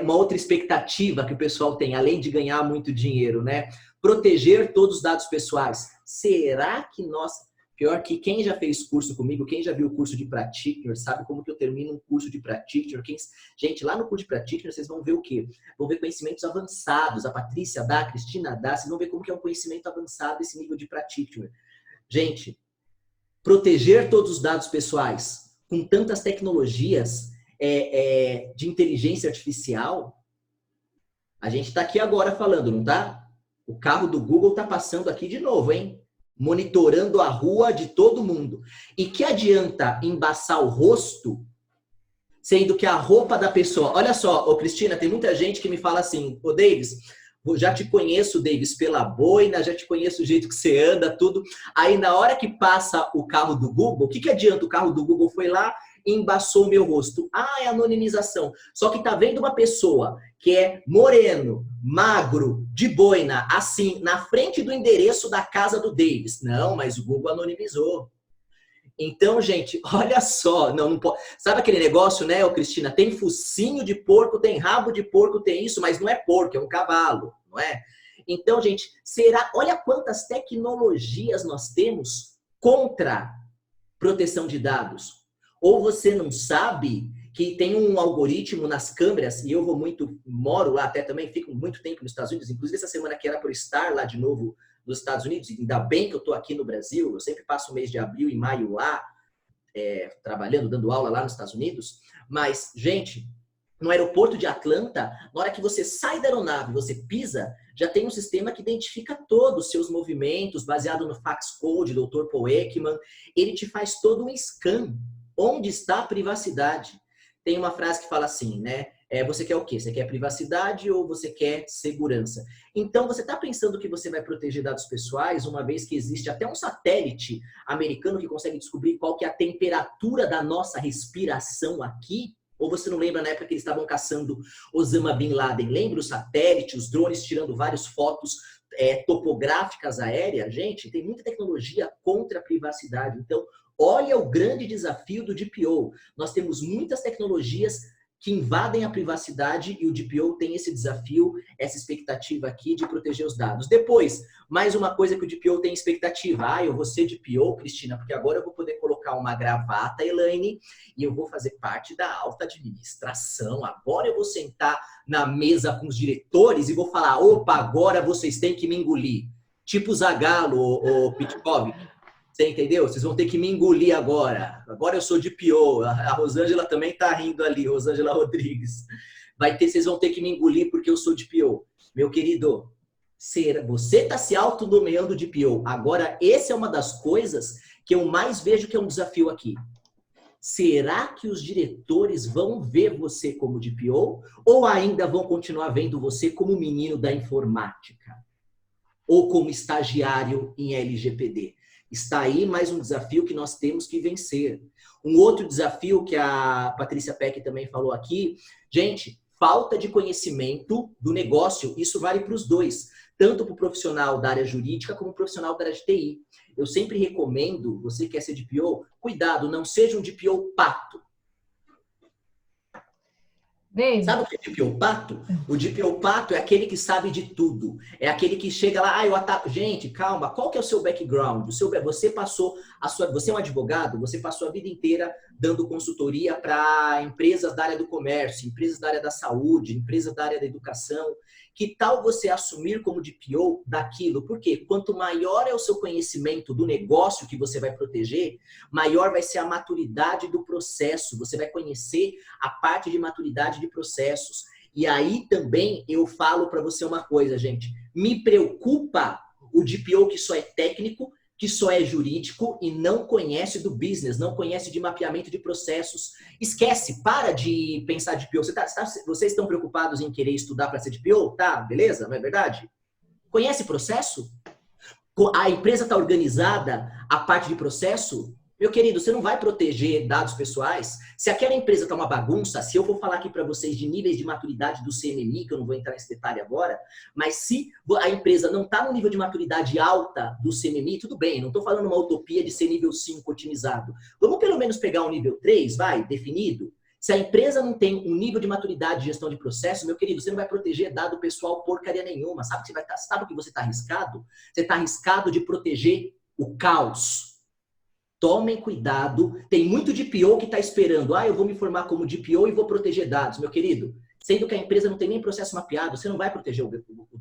Uma outra expectativa que o pessoal tem, além de ganhar muito dinheiro, né? Proteger todos os dados pessoais. Será que nós... Pior que quem já fez curso comigo, quem já viu o curso de Practitioner, sabe como que eu termino um curso de Practitioner. Gente, lá no curso de Practitioner, vocês vão ver o quê? Vão ver conhecimentos avançados. A Patrícia dá, a Cristina dá. Vocês vão ver como que é um conhecimento avançado esse nível de Practitioner. Gente, proteger todos os dados pessoais com tantas tecnologias de inteligência artificial, a gente está aqui agora falando, não tá? O carro do Google está passando aqui de novo, hein? Monitorando a rua de todo mundo. E que adianta embaçar o rosto, sendo que a roupa da pessoa... Olha só, ô Cristina, tem muita gente que me fala assim, ô Davis, já te conheço, Davis, pela boina, já te conheço o jeito que você anda, tudo. Aí na hora que passa o carro do Google, o que adianta? O carro do Google foi lá e embaçou o meu rosto. Ah, é anonimização. Só que tá vendo uma pessoa que é moreno, magro, de boina, assim, na frente do endereço da casa do Davis. Não, mas o Google anonimizou. Então, gente, olha só, não pode... Sabe aquele negócio, né, ô Cristina? Tem focinho de porco, tem rabo de porco, tem isso, mas não é porco, é um cavalo, não é? Então, gente, olha quantas tecnologias nós temos contra proteção de dados. Ou você não sabe que tem um algoritmo nas câmeras, e eu moro lá até também, fico muito tempo nos Estados Unidos, inclusive essa semana que era por estar lá de novo nos Estados Unidos, ainda bem que eu estou aqui no Brasil, eu sempre passo o mês de abril e maio lá, trabalhando, dando aula lá nos Estados Unidos, mas, gente, no aeroporto de Atlanta, na hora que você sai da aeronave, você pisa, já tem um sistema que identifica todos os seus movimentos, baseado no Fax Code, Dr. Paul Ekman, ele te faz todo um scan. Onde está a privacidade? Tem uma frase que fala assim, né? Você quer o quê? Você quer privacidade ou você quer segurança? Então, você está pensando que você vai proteger dados pessoais, uma vez que existe até um satélite americano que consegue descobrir qual que é a temperatura da nossa respiração aqui? Ou você não lembra na época que eles estavam caçando Osama Bin Laden? Lembra o satélite, os drones tirando várias fotos topográficas aéreas? Gente, tem muita tecnologia contra a privacidade. Então, olha o grande desafio do DPO. Nós temos muitas tecnologias que invadem a privacidade e o DPO tem esse desafio, essa expectativa aqui de proteger os dados. Depois, mais uma coisa que o DPO tem expectativa. Eu vou ser DPO, Cristina, porque agora eu vou poder colocar uma gravata, Elaine, e eu vou fazer parte da alta administração. Agora eu vou sentar na mesa com os diretores e vou falar, opa, agora vocês têm que me engolir. Tipo Zagallo, o Pitkov. Você entendeu? Vocês vão ter que me engolir agora. Agora eu sou DPO. A Rosângela também tá rindo ali, Rosângela Rodrigues. Vocês vão ter que me engolir porque eu sou DPO. Meu querido, você tá se autonomeando DPO. Agora, essa é uma das coisas que eu mais vejo que é um desafio aqui. Será que os diretores vão ver você como DPO ou ainda vão continuar vendo você como menino da informática? Ou como estagiário em LGPD? Está aí mais um desafio que nós temos que vencer. Um outro desafio que a Patrícia Peck também falou aqui, gente, falta de conhecimento do negócio, isso vale para os dois, tanto para o profissional da área jurídica como o profissional da área de TI. Eu sempre recomendo, você que quer ser DPO, cuidado, não seja um DPO pato. David. Sabe o que é DPO pato? O DPO pato é aquele que sabe de tudo. É aquele que chega lá, eu ataco. Gente, calma, qual que é o seu background? Você é um advogado, você passou a vida inteira dando consultoria para empresas da área do comércio, empresas da área da saúde, empresas da área da educação. Que tal você assumir como DPO daquilo? Porque quanto maior é o seu conhecimento do negócio que você vai proteger, maior vai ser a maturidade do processo. Você vai conhecer a parte de maturidade de processos. E aí também eu falo para você uma coisa, gente. Me preocupa o DPO que só é técnico, que só é jurídico e não conhece do business, não conhece de mapeamento de processos. Esquece, para de pensar de DPO. Vocês estão preocupados em querer estudar para ser DPO? Tá, beleza, não é verdade? Conhece processo? A empresa está organizada, a parte de processo? Meu querido, você não vai proteger dados pessoais. Se aquela empresa está uma bagunça, se eu for falar aqui para vocês de níveis de maturidade do CMMI, que eu não vou entrar nesse detalhe agora, mas se a empresa não está no nível de maturidade alta do CMMI, tudo bem, não estou falando uma utopia de ser nível 5 otimizado. Vamos pelo menos pegar um nível 3, definido? Se a empresa não tem um nível de maturidade de gestão de processo, meu querido, você não vai proteger dado pessoal porcaria nenhuma. Sabe o que você está arriscado? Você está arriscado de proteger o caos. Tomem cuidado. Tem muito DPO que está esperando. Eu vou me formar como DPO e vou proteger dados. Meu querido, sendo que a empresa não tem nem processo mapeado, você não vai proteger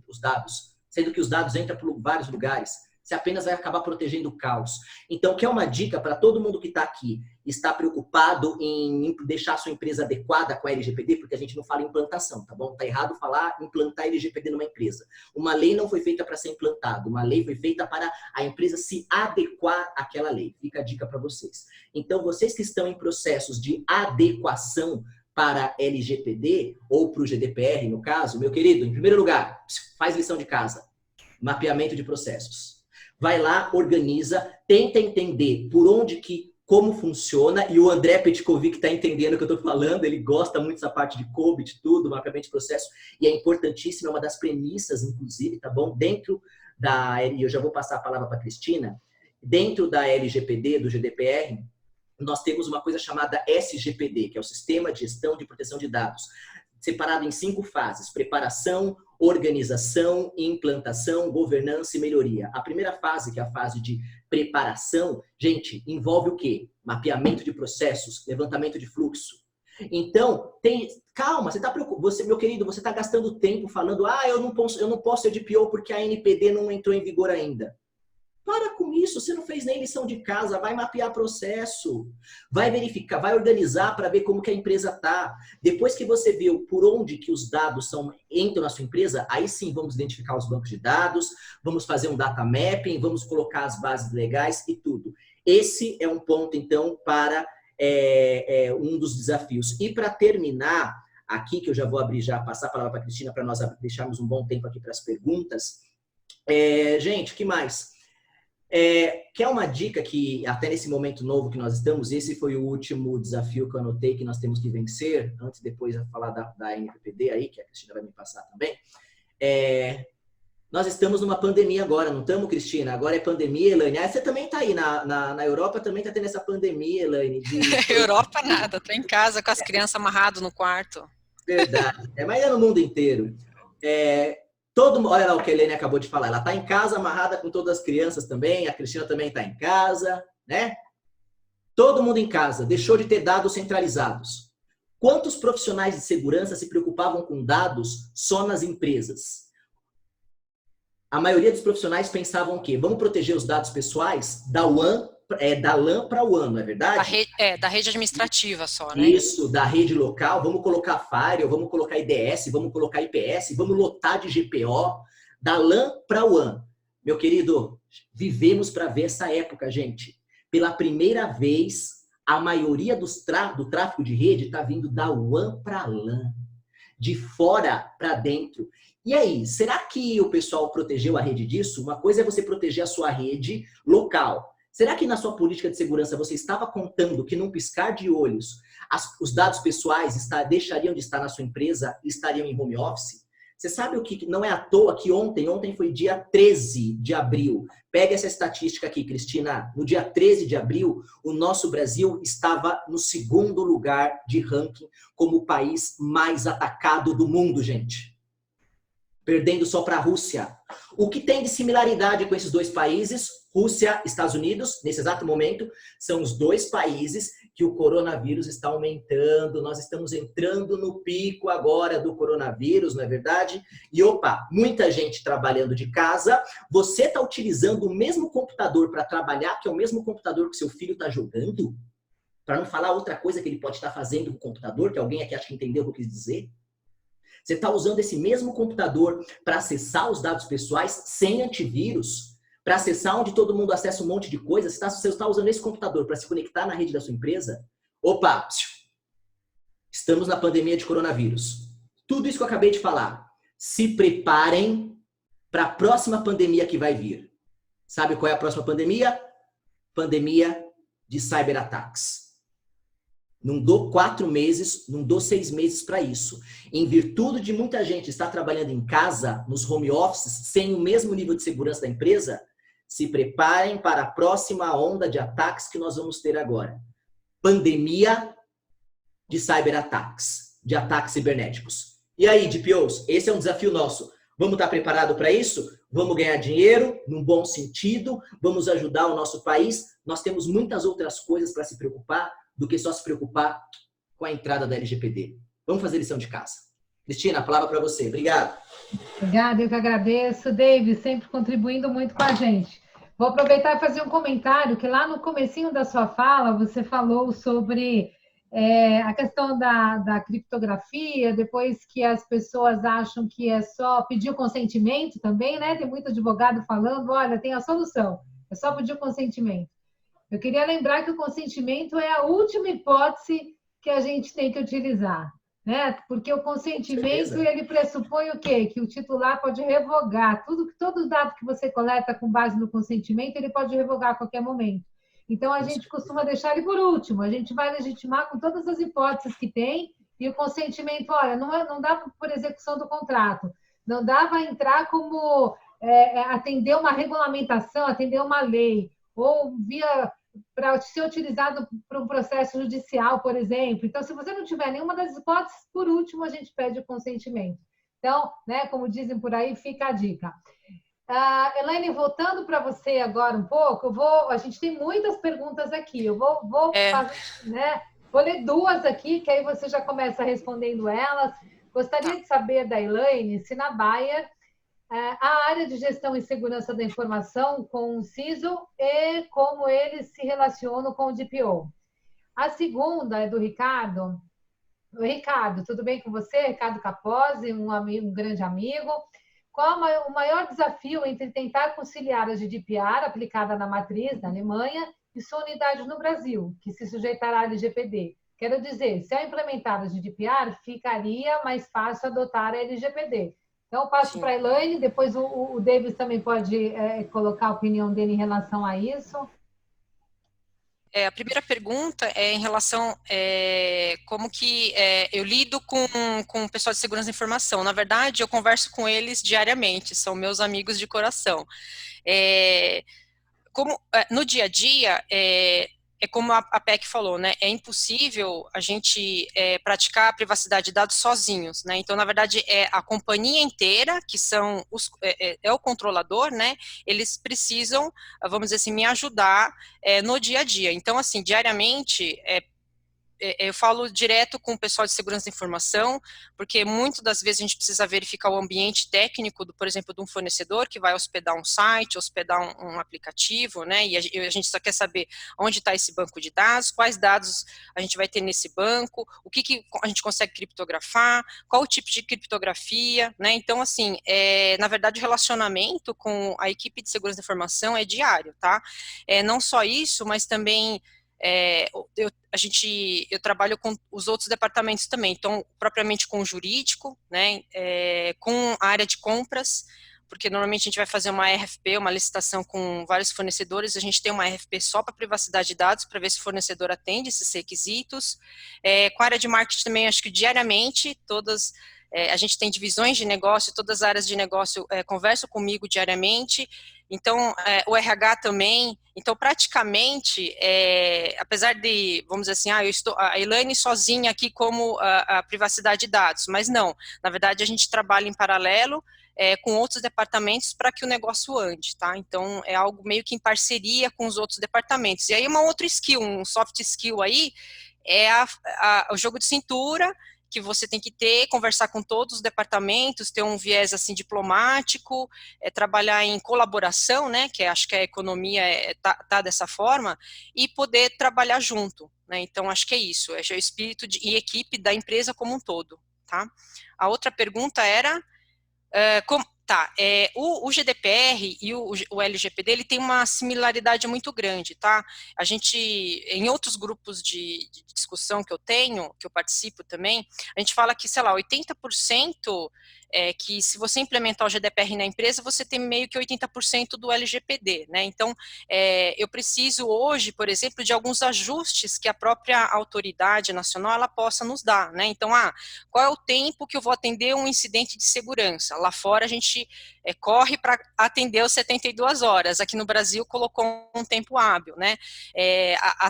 os dados. Sendo que os dados entram por vários lugares. Você apenas vai acabar protegendo o caos. Então, quer uma dica para todo mundo que está aqui, está preocupado em deixar a sua empresa adequada com a LGPD, porque a gente não fala implantação, tá bom? Tá errado falar implantar LGPD numa empresa. Uma lei não foi feita para ser implantada, uma lei foi feita para a empresa se adequar àquela lei. Fica a dica para vocês. Então, vocês que estão em processos de adequação para LGPD, ou para o GDPR, no caso, meu querido, em primeiro lugar, faz lição de casa. Mapeamento de processos. Vai lá, organiza, tenta entender por onde como funciona, e o André Petkovic está entendendo o que eu estou falando, ele gosta muito dessa parte de COBIT, tudo, mapeamento de processo, e é importantíssimo, é uma das premissas, inclusive, tá bom? Dentro e eu já vou passar a palavra para a Cristina, dentro da LGPD, do GDPR, nós temos uma coisa chamada SGPD, que é o Sistema de Gestão de Proteção de Dados, separado em 5 fases: preparação, organização, implantação, governança e melhoria. A primeira fase, que é a fase de preparação, gente, envolve o quê? Mapeamento de processos, levantamento de fluxo. Então, calma, você tá preocupado, meu querido, você está gastando tempo falando, eu não posso ser DPO porque a NPD não entrou em vigor ainda. Para com isso, você não fez nem lição de casa, vai mapear processo, vai verificar, vai organizar para ver como que a empresa está. Depois que você viu por onde que os dados entram na sua empresa, aí sim vamos identificar os bancos de dados, vamos fazer um data mapping, vamos colocar as bases legais e tudo. Esse é um ponto, então, para um dos desafios. E para terminar, aqui que eu já vou abrir, já passar a palavra para a Cristina, para nós deixarmos um bom tempo aqui para as perguntas. Gente, o que mais? Quer uma dica que, até nesse momento novo que nós estamos, esse foi o último desafio que eu anotei que nós temos que vencer, antes depois de falar da NPPD aí, que a Cristina vai me passar também. Nós estamos numa pandemia agora, não estamos, Cristina? Agora é pandemia, Elaine. Você também está aí, na Europa também está tendo essa pandemia, Elaine. Europa nada, estou em casa com as crianças amarradas no quarto. Verdade, mas é no mundo inteiro. Olha lá o que a Helene acabou de falar. Ela está em casa amarrada com todas as crianças também. A Cristina também está em casa, né? Todo mundo em casa. Deixou de ter dados centralizados. Quantos profissionais de segurança se preocupavam com dados só nas empresas? A maioria dos profissionais pensavam o quê? Vamos proteger os dados pessoais da LAN para WAN, não é verdade? Da rede administrativa só, né? Isso, da rede local. Vamos colocar Firewall, vamos colocar IDS, vamos colocar IPS, vamos lotar de GPO, da LAN para WAN. Meu querido, vivemos para ver essa época, gente. Pela primeira vez, a maioria do tráfego de rede está vindo da WAN para LAN, de fora para dentro. E aí, será que o pessoal protegeu a rede disso? Uma coisa é você proteger a sua rede local. Será que na sua política de segurança você estava contando que num piscar de olhos os dados pessoais deixariam de estar na sua empresa e estariam em home office? Você sabe o que não é à toa que ontem foi dia 13 de abril. Pega essa estatística aqui, Cristina. No dia 13 de abril, o nosso Brasil estava no 2º lugar de ranking como o país mais atacado do mundo, gente. Perdendo só para a Rússia. O que tem de similaridade com esses 2 países, Rússia e Estados Unidos, nesse exato momento, são os 2 países que o coronavírus está aumentando. Nós estamos entrando no pico agora do coronavírus, não é verdade? E muita gente trabalhando de casa. Você está utilizando o mesmo computador para trabalhar, que é o mesmo computador que seu filho está jogando? Para não falar outra coisa que ele pode estar fazendo com o computador, que alguém aqui acha que entendeu o que eu quis dizer? Você está usando esse mesmo computador para acessar os dados pessoais sem antivírus, para acessar onde todo mundo acessa um monte de coisa. Você está usando esse computador para se conectar na rede da sua empresa? Estamos na pandemia de coronavírus. Tudo isso que eu acabei de falar. Se preparem para a próxima pandemia que vai vir. Sabe qual é a próxima pandemia? Pandemia de cyberataques. Não dou 4 meses, não dou 6 meses para isso. Em virtude de muita gente estar trabalhando em casa, nos home offices, sem o mesmo nível de segurança da empresa, se preparem para a próxima onda de ataques que nós vamos ter agora. Pandemia de cyberataques, de ataques cibernéticos. E aí, DPOs, esse é um desafio nosso. Vamos estar preparados para isso? vamos ganhar dinheiro, num bom sentido, vamos ajudar o nosso país. Nós temos muitas outras coisas para se preocupar do que só se preocupar com a entrada da LGPD. Vamos fazer lição de casa. Cristina, a palavra para você. Obrigado. Obrigada, eu que agradeço. David, sempre contribuindo muito com a gente. Vou aproveitar e fazer um comentário, que lá no comecinho da sua fala, você falou sobre a questão da criptografia, depois que as pessoas acham que é só pedir o consentimento também, né? Tem muito advogado falando, olha, tem a solução, é só pedir o consentimento. Eu queria lembrar que o consentimento é a última hipótese que a gente tem que utilizar, né? Porque o consentimento, ele pressupõe o quê? Que o titular pode revogar todo dado que você coleta com base no consentimento, ele pode revogar a qualquer momento. Então, a gente costuma deixar ele por último. A gente vai legitimar com todas as hipóteses que tem e o consentimento, olha, não dá por execução do contrato, não dá para entrar como atender uma regulamentação, atender uma lei, ou para ser utilizado para um processo judicial, por exemplo. Então, se você não tiver nenhuma das hipóteses, por último, a gente pede o consentimento. Então, né, como dizem por aí, fica a dica. Elaine, voltando para você agora um pouco, a gente tem muitas perguntas aqui. Eu vou ler duas aqui, que aí você já começa respondendo elas. Gostaria de saber da Elaine se na Bayer a área de gestão e segurança da informação com o CISO e como eles se relacionam com o DPO. A segunda é do Ricardo. Oi, Ricardo, tudo bem com você? Ricardo Capozzi, um grande amigo. Qual o maior desafio entre tentar conciliar a GDPR aplicada na matriz, na Alemanha, e sua unidade no Brasil, que se sujeitará à LGPD? Quero dizer, se ao implementar a GDPR, ficaria mais fácil adotar a LGPD. Então, eu passo para a Elaine, depois o Davis também pode colocar a opinião dele em relação a isso. A primeira pergunta é em relação como que eu lido com o pessoal de segurança da informação. Na verdade, eu converso com eles diariamente, são meus amigos de coração. No dia a dia, como a PEC falou, né? É impossível a gente praticar a privacidade de dados sozinhos, né? Então, na verdade, é a companhia inteira, que são o controlador, né? Eles precisam, vamos dizer assim, me ajudar no dia a dia. Então, assim, diariamente, eu falo direto com o pessoal de segurança da informação, porque muitas das vezes a gente precisa verificar o ambiente técnico, por exemplo, de um fornecedor que vai hospedar um site, hospedar um aplicativo, né, e a gente só quer saber onde está esse banco de dados, quais dados a gente vai ter nesse banco, o que a gente consegue criptografar, qual o tipo de criptografia, né, então, assim, na verdade, o relacionamento com a equipe de segurança da informação é diário, tá, não só isso, mas também eu trabalho com os outros departamentos também, então, propriamente com o jurídico, né, com a área de compras, porque normalmente a gente vai fazer uma RFP, uma licitação com vários fornecedores, a gente tem uma RFP só para privacidade de dados, para ver se o fornecedor atende esses requisitos. Com a área de marketing também, acho que diariamente, a gente tem divisões de negócio, todas as áreas de negócio conversam comigo diariamente, então, o RH também, então, praticamente, apesar de, vamos dizer assim, eu estou, a Elaine sozinha aqui como a privacidade de dados, mas não, na verdade, a gente trabalha em paralelo com outros departamentos para que o negócio ande, tá? Então, é algo meio que em parceria com os outros departamentos. E aí, uma outra skill, um soft skill aí, é o jogo de cintura, que você tem que conversar com todos os departamentos, ter um viés assim diplomático, trabalhar em colaboração, né, que acho que a economia tá dessa forma, e poder trabalhar junto, né, então acho que é isso, é o espírito e equipe da empresa como um todo, tá? A outra pergunta era, o GDPR e o LGPD, ele tem uma similaridade muito grande, tá? A gente, em outros grupos de discussão que eu participo também, a gente fala que, sei lá, 80% que se você implementar o GDPR na empresa, você tem meio que 80% do LGPD, né? Então, eu preciso hoje, por exemplo, de alguns ajustes que a própria autoridade nacional, ela possa nos dar, né? Então, qual é o tempo que eu vou atender um incidente de segurança? Lá fora, a gente gente corre para atender os 72 horas. Aqui no Brasil colocou um tempo hábil, né?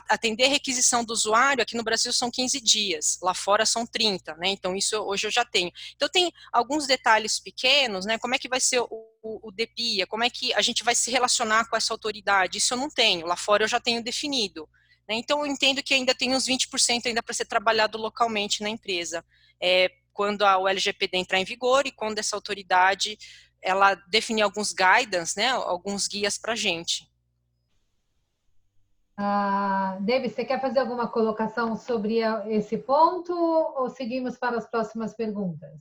Atender a requisição do usuário, aqui no Brasil são 15 dias, lá fora são 30, né? Então isso hoje eu já tenho. Então tem alguns detalhes pequenos, né? Como é que vai ser o DPIA, como é que a gente vai se relacionar com essa autoridade? Isso eu não tenho, lá fora eu já tenho definido. Então, eu entendo que ainda tem uns 20% ainda para ser trabalhado localmente na empresa, quando o LGPD entrar em vigor e quando essa autoridade ela definir alguns guidance, né, alguns guias para a gente. David, você quer fazer alguma colocação sobre esse ponto ou seguimos para as próximas perguntas?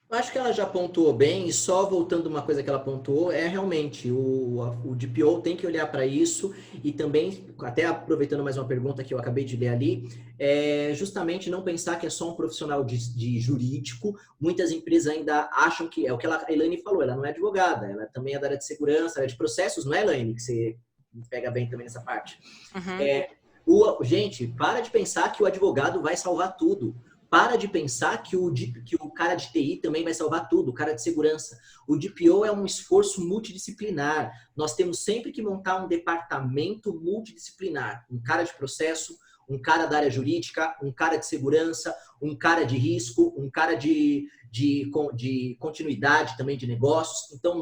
Eu acho que ela já pontuou bem, e só voltando uma coisa que ela pontuou, realmente o DPO tem que olhar para isso, e também, até aproveitando mais uma pergunta que eu acabei de ler ali, justamente não pensar que é só um profissional de jurídico. Muitas empresas ainda acham que, é o que a Elaine falou, ela não é advogada, ela também é da área de segurança, área de processos, não é, Elaine? Que você pega bem também nessa parte. Uhum. Gente, para de pensar que o advogado vai salvar tudo. Para de pensar que o cara de TI também vai salvar tudo, o cara de segurança. O DPO é um esforço multidisciplinar. Nós temos sempre que montar um departamento multidisciplinar. Um cara de processo, um cara da área jurídica, um cara de segurança, um cara de risco, um cara de continuidade também de negócios. Então,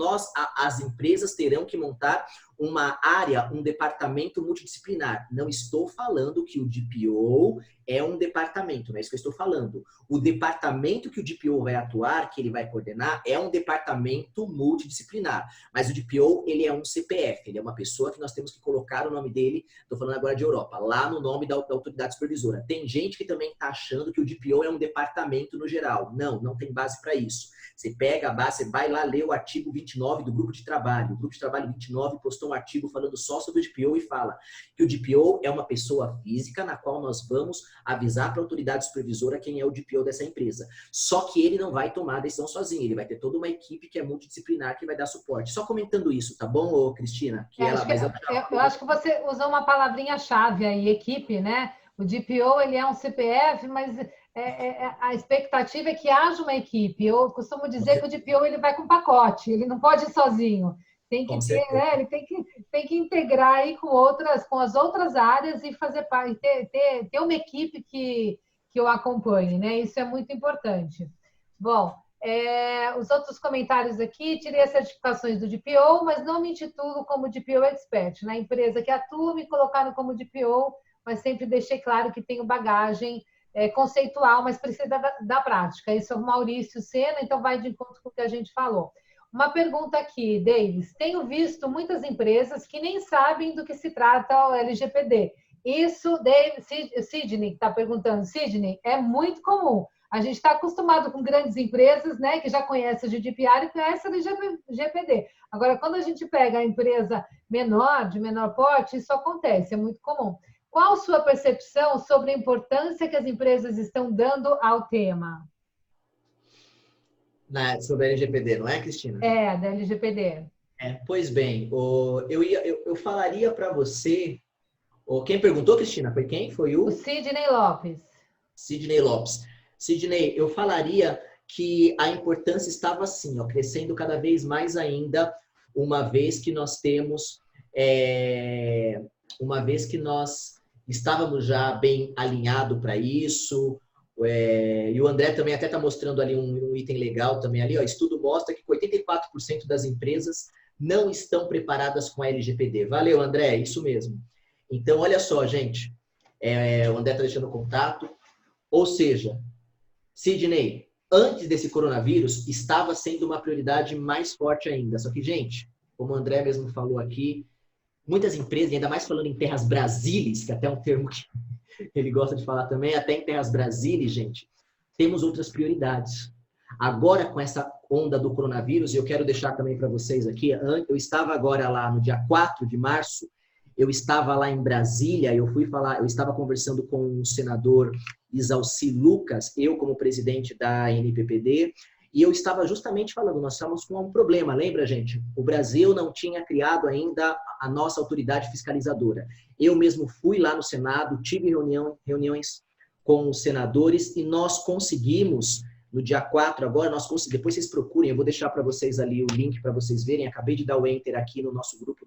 as empresas terão que montar uma área, um departamento multidisciplinar. Não estou falando que o DPO é um departamento, não é isso que eu estou falando. O departamento que o DPO vai atuar, que ele vai coordenar, é um departamento multidisciplinar. Mas o DPO, ele é um CPF, ele é uma pessoa que nós temos que colocar o nome dele, estou falando agora de Europa, lá no nome da autoridade supervisora. Tem gente que também está achando que o DPO é um departamento no geral. Não tem base para isso. Você pega a base, você vai lá ler o artigo 29 do grupo de trabalho. O grupo de trabalho 29 postou um artigo falando só sobre o DPO e fala que o DPO é uma pessoa física na qual nós vamos avisar para a autoridade supervisora quem é o DPO dessa empresa. Só que ele não vai tomar a decisão sozinho, ele vai ter toda uma equipe que é multidisciplinar que vai dar suporte. Só comentando isso, tá bom, Cristina? Eu acho que você usou uma palavrinha-chave aí, equipe, né? O DPO, ele é um CPF, mas a expectativa é que haja uma equipe. Eu costumo dizer que o DPO ele vai com pacote, ele não pode ir sozinho. Tem que ter, né? Ele tem que integrar aí com as outras áreas e fazer parte, ter uma equipe que o acompanhe, né? Isso é muito importante. Bom, os outros comentários aqui, tirei as certificações do DPO, mas não me intitulo como DPO Expert. Na empresa que atuo, me colocaram como DPO, mas sempre deixei claro que tenho bagagem conceitual, mas precisa da prática. Isso é o Maurício Sena, então vai de encontro com o que a gente falou. Uma pergunta aqui, Davis. Tenho visto muitas empresas que nem sabem do que se trata o LGPD. Isso, Sidney, que está perguntando, Sidney, é muito comum. A gente está acostumado com grandes empresas, né, que já conhecem o GDPR e conhecem o LGPD. Agora, quando a gente pega a empresa menor, de menor porte, isso acontece, é muito comum. Qual a sua percepção sobre a importância que as empresas estão dando ao tema? Sobre a LGPD, não é, Cristina? Da LGPD. Pois bem, eu falaria para você... Quem perguntou, Cristina? Foi quem? Foi o Sidney Lopes. Sidney Lopes. Sidney, eu falaria que a importância estava assim, crescendo cada vez mais ainda, uma vez que nós estávamos já bem alinhados para isso. E o André também até está mostrando ali um item legal também ali. Estudo mostra que 84% das empresas não estão preparadas com a LGPD. Valeu, André, isso mesmo. Então, olha só, gente. O André está deixando o contato. Ou seja, Sidney, antes desse coronavírus, estava sendo uma prioridade mais forte ainda. Só que, gente, como o André mesmo falou aqui, muitas empresas, ainda mais falando em terras brasileiras, que até é um termo que ele gosta de falar também, até em terras brasileiras, gente, temos outras prioridades. Agora, com essa onda do coronavírus, eu quero deixar também para vocês aqui, eu estava agora lá no dia 4 de março, eu estava lá em Brasília, eu estava conversando com o senador Isalci Lucas, eu como presidente da NPPD, e eu estava justamente falando, nós estávamos com um problema, lembra, gente? O Brasil não tinha criado ainda a nossa autoridade fiscalizadora. Eu mesmo fui lá no Senado, tive reuniões com os senadores e nós conseguimos, no dia 4 agora, depois vocês procurem, eu vou deixar para vocês ali o link para vocês verem, acabei de dar o enter aqui no nosso grupo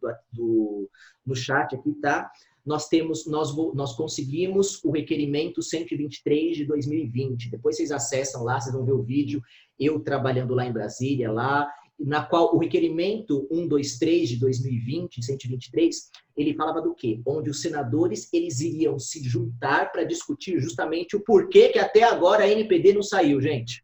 no chat aqui, tá? Nós conseguimos o requerimento 123 de 2020, depois vocês acessam lá, vocês vão ver o vídeo, eu trabalhando lá em Brasília, lá, na qual o requerimento 123 de 2020, 123, ele falava do quê? Onde os senadores, eles iriam se juntar para discutir justamente o porquê que até agora a NPD não saiu, gente.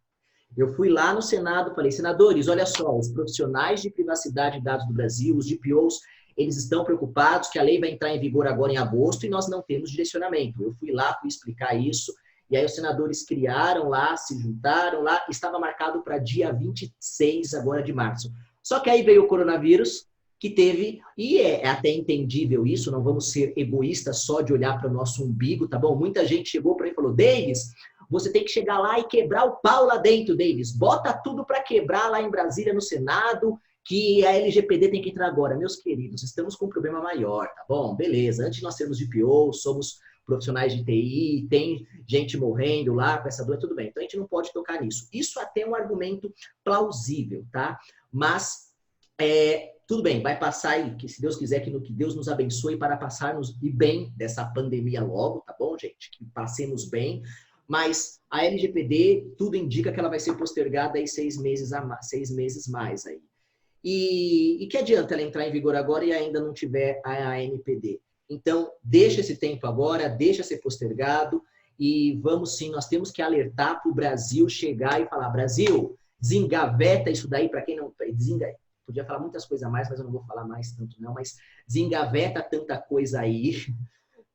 Eu fui lá no Senado, falei, senadores, olha só, os profissionais de privacidade de dados do Brasil, os DPOs, eles estão preocupados que a lei vai entrar em vigor agora em agosto e nós não temos direcionamento. Eu fui lá, fui explicar isso, e aí os senadores criaram lá, se juntaram lá, estava marcado para dia 26 agora de março. Só que aí veio o coronavírus, que teve, e é até entendível isso, não vamos ser egoístas só de olhar para o nosso umbigo, tá bom? Muita gente chegou para mim e falou, Davis, você tem que chegar lá e quebrar o pau lá dentro, Davis. Bota tudo para quebrar lá em Brasília, no Senado, que a LGPD tem que entrar agora. Meus queridos, estamos com um problema maior, tá bom? Beleza, antes nós sermos DPO, somos profissionais de TI, tem gente morrendo lá com essa doença, tudo bem. Então a gente não pode tocar nisso. Isso até é um argumento plausível, tá? Mas, tudo bem, vai passar aí, que se Deus quiser, que Deus nos abençoe para passarmos bem dessa pandemia logo, tá bom, gente? Que passemos bem. Mas a LGPD, tudo indica que ela vai ser postergada aí 6 meses mais aí. E que adianta ela entrar em vigor agora e ainda não tiver a NPD? Então, deixa esse tempo agora, deixa ser postergado e vamos sim, nós temos que alertar para o Brasil chegar e falar, Brasil, desengaveta isso daí, para quem não... Podia falar muitas coisas a mais, mas eu não vou falar mais tanto não, mas desengaveta tanta coisa aí,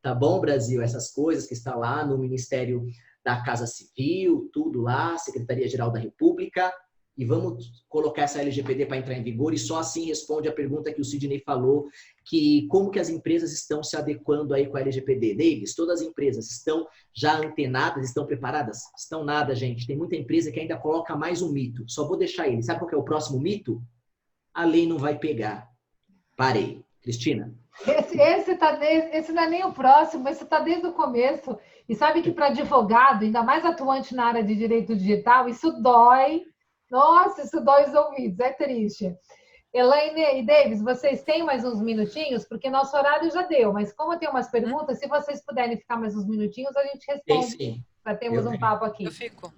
tá bom, Brasil? Essas coisas que está lá no Ministério da Casa Civil, tudo lá, Secretaria-Geral da República, e vamos colocar essa LGPD para entrar em vigor, e só assim responde a pergunta que o Sidney falou, que como que as empresas estão se adequando aí com a LGPD. Davis, todas as empresas estão já antenadas, estão preparadas? Estão nada, gente. Tem muita empresa que ainda coloca mais um mito. Só vou deixar ele. Sabe qual que é o próximo mito? A lei não vai pegar. Parei. Cristina? Esse não é nem o próximo, esse está desde o começo. E sabe que para advogado, ainda mais atuante na área de direito digital, isso dói. Nossa, isso dói os ouvidos, é triste. Elaine e Davis, vocês têm mais uns minutinhos? Porque nosso horário já deu, mas como eu tenho umas perguntas, se vocês puderem ficar mais uns minutinhos, a gente responde. Já temos um papo aqui. Eu fico.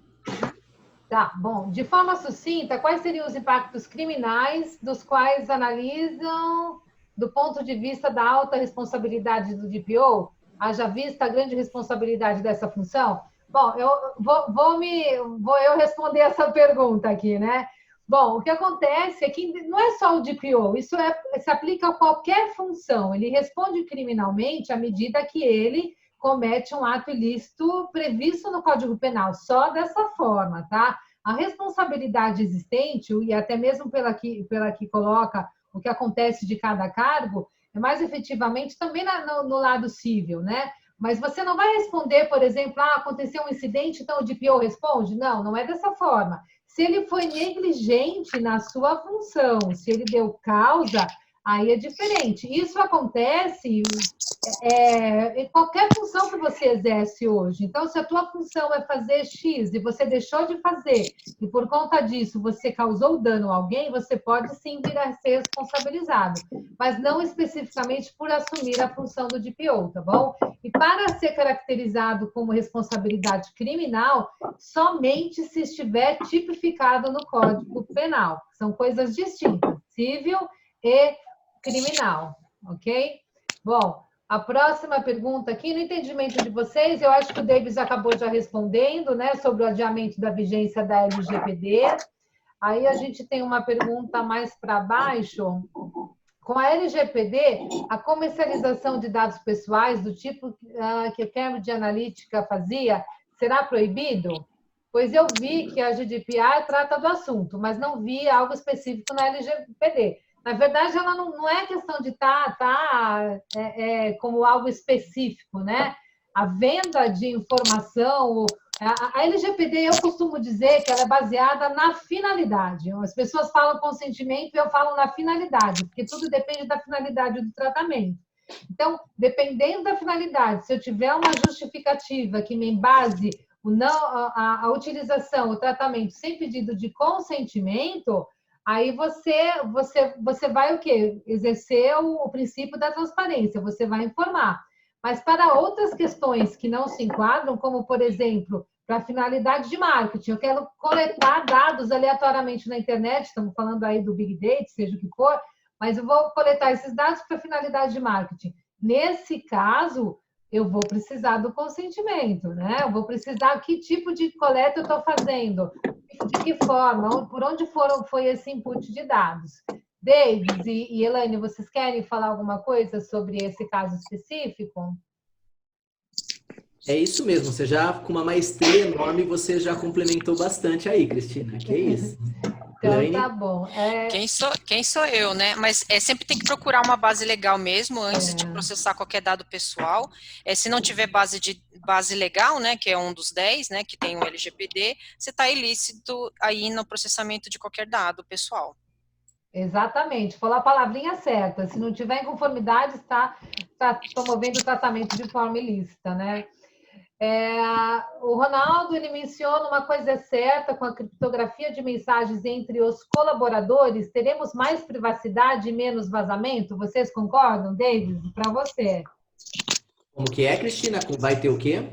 Tá, bom. De forma sucinta, quais seriam os impactos criminais dos quais analisam do ponto de vista da alta responsabilidade do DPO? Haja vista a grande responsabilidade dessa função? Bom, eu vou eu responder essa pergunta aqui, né? Bom, o que acontece é que não é só o DPO, isso se aplica a qualquer função. Ele responde criminalmente à medida que ele comete um ato ilícito previsto no Código Penal, só dessa forma, tá? A responsabilidade existente, e até mesmo pela que coloca o que acontece de cada cargo, é mais efetivamente também no lado civil, né? Mas você não vai responder, por exemplo, aconteceu um incidente, então o DPO responde? Não, não é dessa forma. Se ele foi negligente na sua função, se ele deu causa, aí é diferente. Isso acontece em qualquer função que você exerce hoje. Então, se a tua função é fazer X e você deixou de fazer, e por conta disso você causou dano a alguém, você pode sim vir a ser responsabilizado, mas não especificamente por assumir a função do DPO, tá bom? E para ser caracterizado como responsabilidade criminal, somente se estiver tipificado no Código Penal. São coisas distintas, civil e criminal, ok? Bom, a próxima pergunta aqui, no entendimento de vocês, eu acho que o Davis acabou já respondendo, né, sobre o adiamento da vigência da LGPD. Aí a gente tem uma pergunta mais para baixo. Com a LGPD, a comercialização de dados pessoais do tipo que a Cambridge Analytica fazia, será proibido? Pois eu vi que a GDPR trata do assunto, mas não vi algo específico na LGPD. Na verdade, ela não é questão de estar como algo específico, né? A venda de informação, a LGPD, eu costumo dizer que ela é baseada na finalidade. As pessoas falam consentimento e eu falo na finalidade, porque tudo depende da finalidade do tratamento. Então, dependendo da finalidade, se eu tiver uma justificativa que me embase a utilização, o tratamento sem pedido de consentimento, aí você vai o quê? Exercer o princípio da transparência, você vai informar. Mas para outras questões que não se enquadram, como, por exemplo, para finalidade de marketing, eu quero coletar dados aleatoriamente na internet, estamos falando aí do Big Data, seja o que for, mas eu vou coletar esses dados para finalidade de marketing. Nesse caso, eu vou precisar do consentimento, né? Eu vou precisar que tipo de coleta eu estou fazendo, de que forma, por onde foi esse input de dados. Davis e Elaine, vocês querem falar alguma coisa sobre esse caso específico? É isso mesmo, você já, com uma maestria enorme, você já complementou bastante aí, Cristina, que é isso. Então, Elaine? tá bom. Quem sou eu, né? Mas sempre tem que procurar uma base legal mesmo, antes de processar qualquer dado pessoal. Se não tiver base legal, né, que é um dos 10, né, que tem o LGPD, você está ilícito aí no processamento de qualquer dado pessoal. Exatamente, falou a palavrinha certa. Se não tiver em conformidade, está promovendo o tratamento de forma ilícita, né? O Ronaldo, ele menciona uma coisa certa: com a criptografia de mensagens entre os colaboradores, teremos mais privacidade e menos vazamento? Vocês concordam, David? Para você. Como que é, Cristina? Vai ter o quê?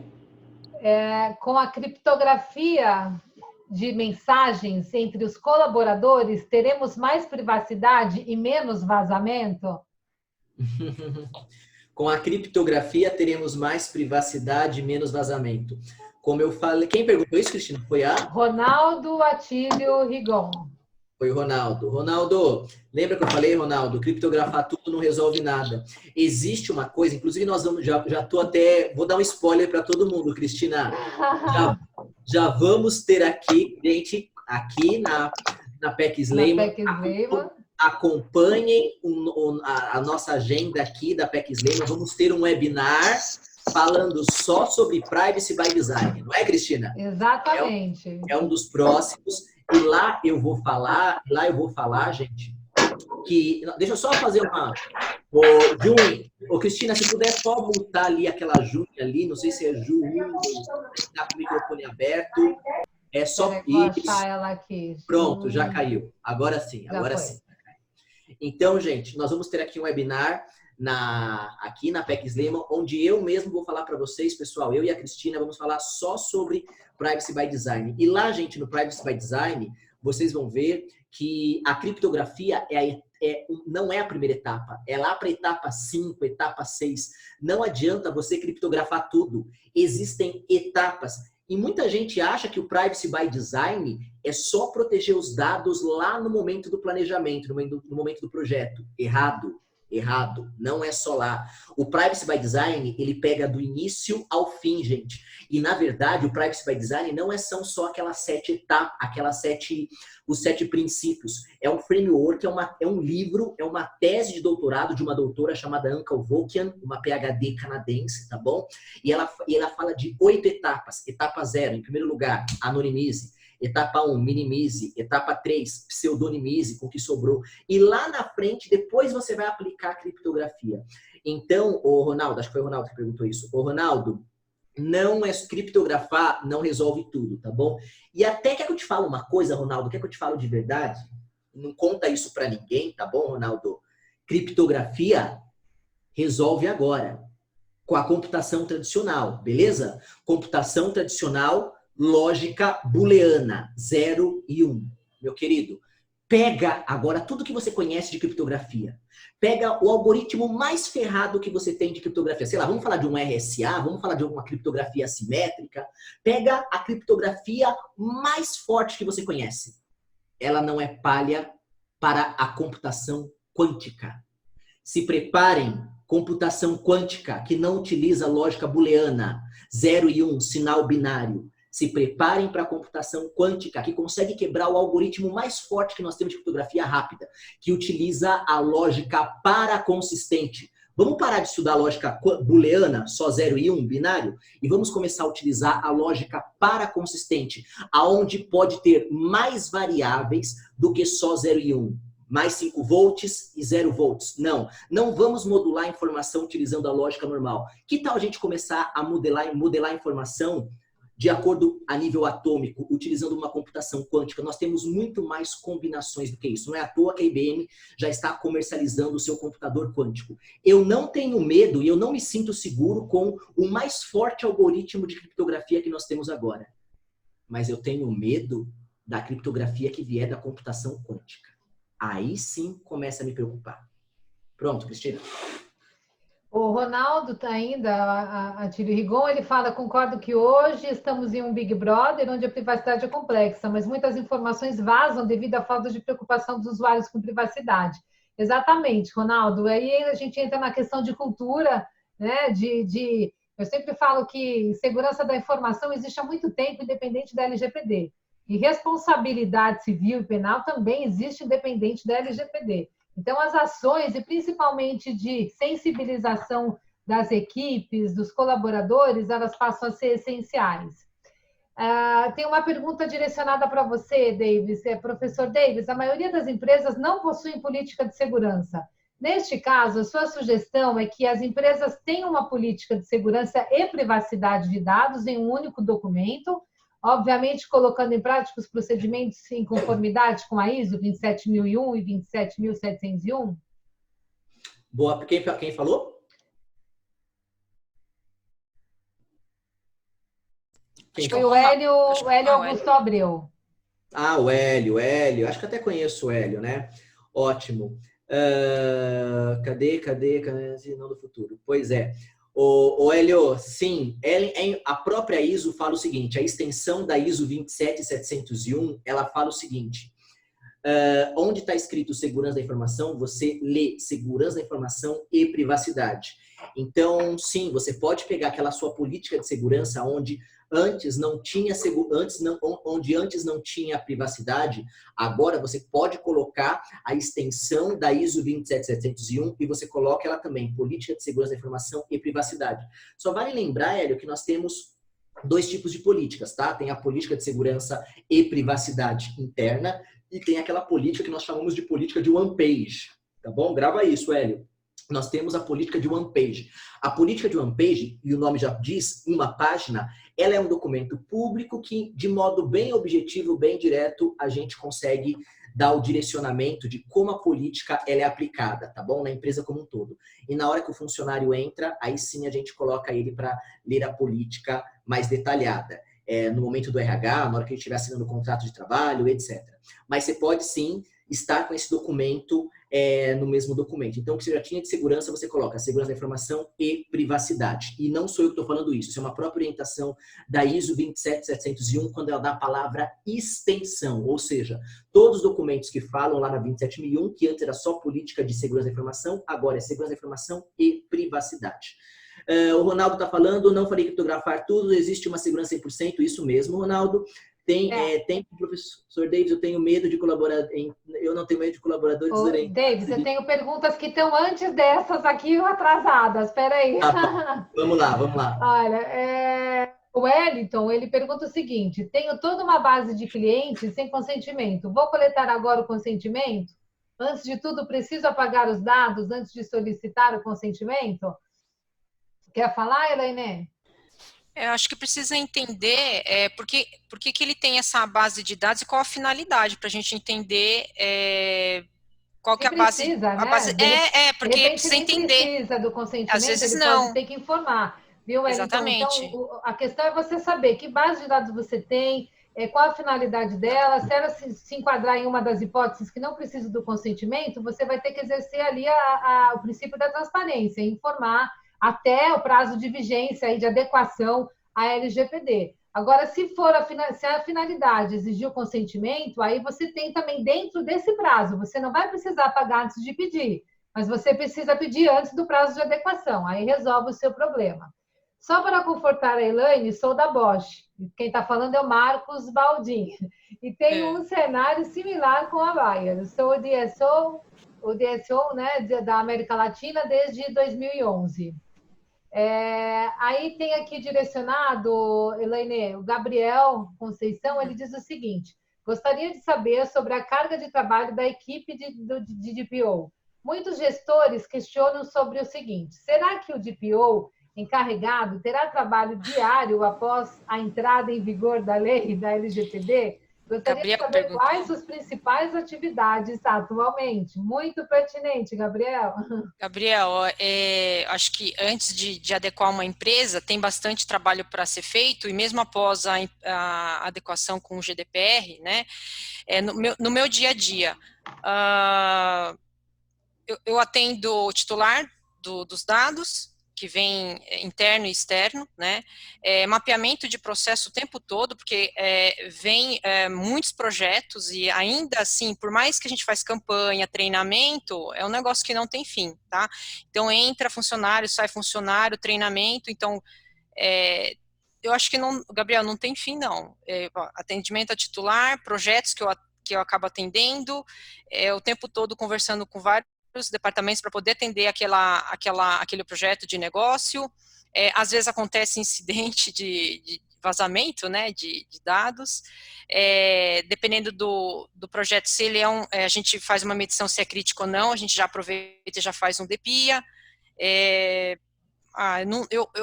Com a criptografia de mensagens entre os colaboradores, teremos mais privacidade e menos vazamento? Com a criptografia, teremos mais privacidade e menos vazamento. Como eu falei... Quem perguntou isso, Cristina? Foi a... Ronaldo Atílio Rigon. Foi o Ronaldo. Ronaldo, lembra que eu falei, Ronaldo? Criptografar tudo não resolve nada. Existe uma coisa, inclusive nós vamos... Já tô até... Vou dar um spoiler para todo mundo, Cristina. Já vamos ter aqui, gente, aqui na PEC Lehman, acompanhem a nossa agenda aqui da PEC Lehman. Vamos ter um webinar falando só sobre Privacy by Design, não é, Cristina? Exatamente. É um dos próximos. E lá eu vou falar, gente, que... Deixa eu só fazer uma... Cristina, se puder só voltar ali aquela Júlia ali, não sei se é Ju, está com o microfone aberto. É só isso. Ela aqui. Pronto, já caiu. Agora sim, agora sim. Então, gente, nós vamos ter aqui um webinar aqui na PEC Lehman, onde eu mesmo vou falar para vocês, pessoal, eu e a Cristina vamos falar só sobre Privacy by Design. E lá, gente, no Privacy by Design, vocês vão ver que a criptografia não é a primeira etapa, é lá para a etapa 5, etapa 6. Não adianta você criptografar tudo, existem etapas. E muita gente acha que o Privacy by Design é só proteger os dados lá no momento do planejamento, no momento do projeto. Errado. Não é só lá. O Privacy by Design, ele pega do início ao fim, gente. E, na verdade, o Privacy by Design não são só aquelas 7 etapas, os 7 princípios. É um framework, é um livro, é uma tese de doutorado de uma doutora chamada Anka Volkian, uma PhD canadense, tá bom? E ela fala de 8 etapas. Etapa 0, em primeiro lugar, anonimize. Etapa 1, minimize. Etapa 3, pseudonimize com o que sobrou. E lá na frente, depois você vai aplicar a criptografia. Então, o Ronaldo, acho que foi o Ronaldo que perguntou isso. O Ronaldo, criptografar não resolve tudo, tá bom? E até quer que eu te fale uma coisa, Ronaldo? Quer que eu te fale de verdade? Não conta isso pra ninguém, tá bom, Ronaldo? Criptografia resolve agora, com a computação tradicional, beleza? Computação tradicional, lógica booleana, 0 e 1. Meu querido, pega agora tudo que você conhece de criptografia. Pega o algoritmo mais ferrado que você tem de criptografia. Sei lá, vamos falar de um RSA, vamos falar de uma criptografia assimétrica. Pega a criptografia mais forte que você conhece. Ela não é palha para a computação quântica. Se preparem, computação quântica, que não utiliza lógica booleana, 0 e 1, sinal binário. Se preparem para a computação quântica, que consegue quebrar o algoritmo mais forte que nós temos de criptografia rápida, que utiliza a lógica paraconsistente. Vamos parar de estudar a lógica booleana, só 0 e 1, binário, e vamos começar a utilizar a lógica paraconsistente, aonde pode ter mais variáveis do que só 0 e 1. Mais 5 volts e 0 volts. Não vamos modular a informação utilizando a lógica normal. Que tal a gente começar a modelar a informação de acordo a nível atômico, utilizando uma computação quântica, nós temos muito mais combinações do que isso. Não é à toa que a IBM já está comercializando o seu computador quântico. Eu não tenho medo e eu não me sinto seguro com o mais forte algoritmo de criptografia que nós temos agora. Mas eu tenho medo da criptografia que vier da computação quântica. Aí sim começa a me preocupar. Pronto, Cristina. O Ronaldo está ainda, a Tílio Rigon, ele fala, concordo que hoje estamos em um Big Brother onde a privacidade é complexa, mas muitas informações vazam devido à falta de preocupação dos usuários com privacidade. Exatamente, Ronaldo. Aí a gente entra na questão de cultura, né? Eu sempre falo que segurança da informação existe há muito tempo, independente da LGPD. E responsabilidade civil e penal também existe independente da LGPD. Então, as ações, e principalmente de sensibilização das equipes, dos colaboradores, elas passam a ser essenciais. Tem uma pergunta direcionada para você, Davis. Professor Davis, a maioria das empresas não possuem política de segurança. Neste caso, a sua sugestão é que as empresas tenham uma política de segurança e privacidade de dados em um único documento, obviamente colocando em prática os procedimentos em conformidade com a ISO 27001 e 27701? Boa, quem falou? Quem foi o Hélio Augusto Abreu. Ah, o Hélio. Acho que até conheço o Hélio, né? Ótimo. Cadê? Não do futuro. Pois é. O Hélio, sim, a própria ISO fala o seguinte, a extensão da ISO 27701, ela fala o seguinte, onde está escrito segurança da informação, você lê segurança da informação e privacidade. Então, sim, você pode pegar aquela sua política de segurança onde antes não tinha privacidade, agora você pode colocar a extensão da ISO 27701 e você coloca ela também, política de segurança da informação e privacidade. Só vale lembrar, Hélio, que nós temos dois tipos de políticas, tá? Tem a política de segurança e privacidade interna e tem aquela política que nós chamamos de política de one page, tá bom? Grava isso, Hélio. Nós temos a política de one page. A política de one page, e o nome já diz, uma página, ela é um documento público que, de modo bem objetivo, bem direto, a gente consegue dar o direcionamento de como a política ela é aplicada, tá bom? Na empresa como um todo. E na hora que o funcionário entra, aí sim a gente coloca ele para ler a política mais detalhada. No momento do RH, na hora que ele estiver assinando o contrato de trabalho, etc. Mas você pode sim estar com esse documento no mesmo documento. Então, o que você já tinha de segurança, você coloca segurança da informação e privacidade. E não sou eu que estou falando isso. Isso é uma própria orientação da ISO 27701, quando ela dá a palavra extensão. Ou seja, todos os documentos que falam lá na 27001, que antes era só política de segurança da informação, agora é segurança da informação e privacidade. O Ronaldo está falando, não falei criptografar tudo, existe uma segurança 100%, isso mesmo, Ronaldo. Tem professor Davis, eu tenho medo de colaborar, eu não tenho medo de colaboradores durante... Davis, eu tenho perguntas que estão antes dessas aqui atrasadas, espera aí. Tá, vamos lá. Olha, o Wellington, ele pergunta o seguinte, tenho toda uma base de clientes sem consentimento, vou coletar agora o consentimento? Antes de tudo, preciso apagar os dados antes de solicitar o consentimento? Quer falar, Elaine? Eu acho que precisa entender por que ele tem essa base de dados e qual a finalidade, para a gente entender qual que é a base. Precisa, né? Porque precisa entender. Precisa do consentimento, às vezes ele não. pode ter que informar, viu? Exatamente. Então, a questão é você saber que base de dados você tem, qual a finalidade dela, se ela se enquadrar em uma das hipóteses que não precisa do consentimento, você vai ter que exercer ali o princípio da transparência, informar até o prazo de vigência e de adequação à LGPD. Agora, se a finalidade exigir o consentimento, aí você tem também dentro desse prazo. Você não vai precisar pagar antes de pedir, mas você precisa pedir antes do prazo de adequação. Aí resolve o seu problema. Só para confortar a Elaine, sou da Bosch. Quem está falando é o Marcos Baldin. E tenho um cenário similar com a Bayer. Sou o DSO, né, da América Latina desde 2011. Aí tem aqui direcionado, Elaine, o Gabriel Conceição, ele diz o seguinte, gostaria de saber sobre a carga de trabalho da equipe de DPO. Muitos gestores questionam sobre o seguinte, será que o DPO encarregado terá trabalho diário após a entrada em vigor da lei da LGPD? Gostaria de saber quais as principais atividades atualmente. Muito pertinente, Gabriel. Gabriel, acho que antes de adequar uma empresa, tem bastante trabalho para ser feito, e mesmo após a adequação com o GDPR, né, no meu dia a dia, eu atendo o titular dos dados, que vem interno e externo, né, mapeamento de processo o tempo todo, porque vem muitos projetos, e ainda assim, por mais que a gente faz campanha, treinamento, é um negócio que não tem fim, tá? Então, entra funcionário, sai funcionário, treinamento, então, eu acho que não, Gabriel, não tem fim, não. Atendimento a titular, projetos que eu acabo atendendo, o tempo todo conversando com vários departamentos para poder atender aquele projeto de negócio. Às vezes acontece incidente de vazamento, né, de dados, dependendo do projeto, se ele a gente faz uma medição se é crítico ou não, a gente já aproveita e já faz um DPIA.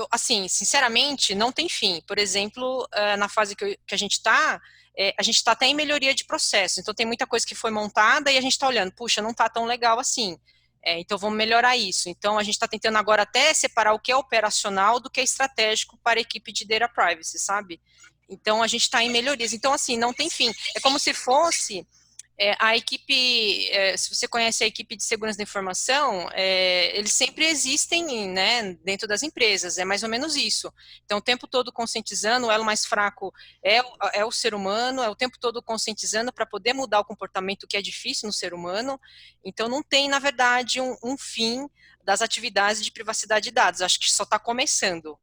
Assim, sinceramente, não tem fim. Por exemplo, na fase que a gente está até em melhoria de processo, então tem muita coisa que foi montada e a gente está olhando, puxa, não está tão legal assim, então vamos melhorar isso. Então a gente está tentando agora até separar o que é operacional do que é estratégico para a equipe de Data Privacy, sabe? Então a gente está em melhorias, então assim, não tem fim, é como se fosse a equipe, se você conhece a equipe de segurança da informação, eles sempre existem, né, dentro das empresas, é mais ou menos isso. Então, o tempo todo conscientizando, o elo mais fraco é o ser humano, o tempo todo conscientizando para poder mudar o comportamento que é difícil no ser humano. Então, não tem, na verdade, um fim das atividades de privacidade de dados, acho que só está começando,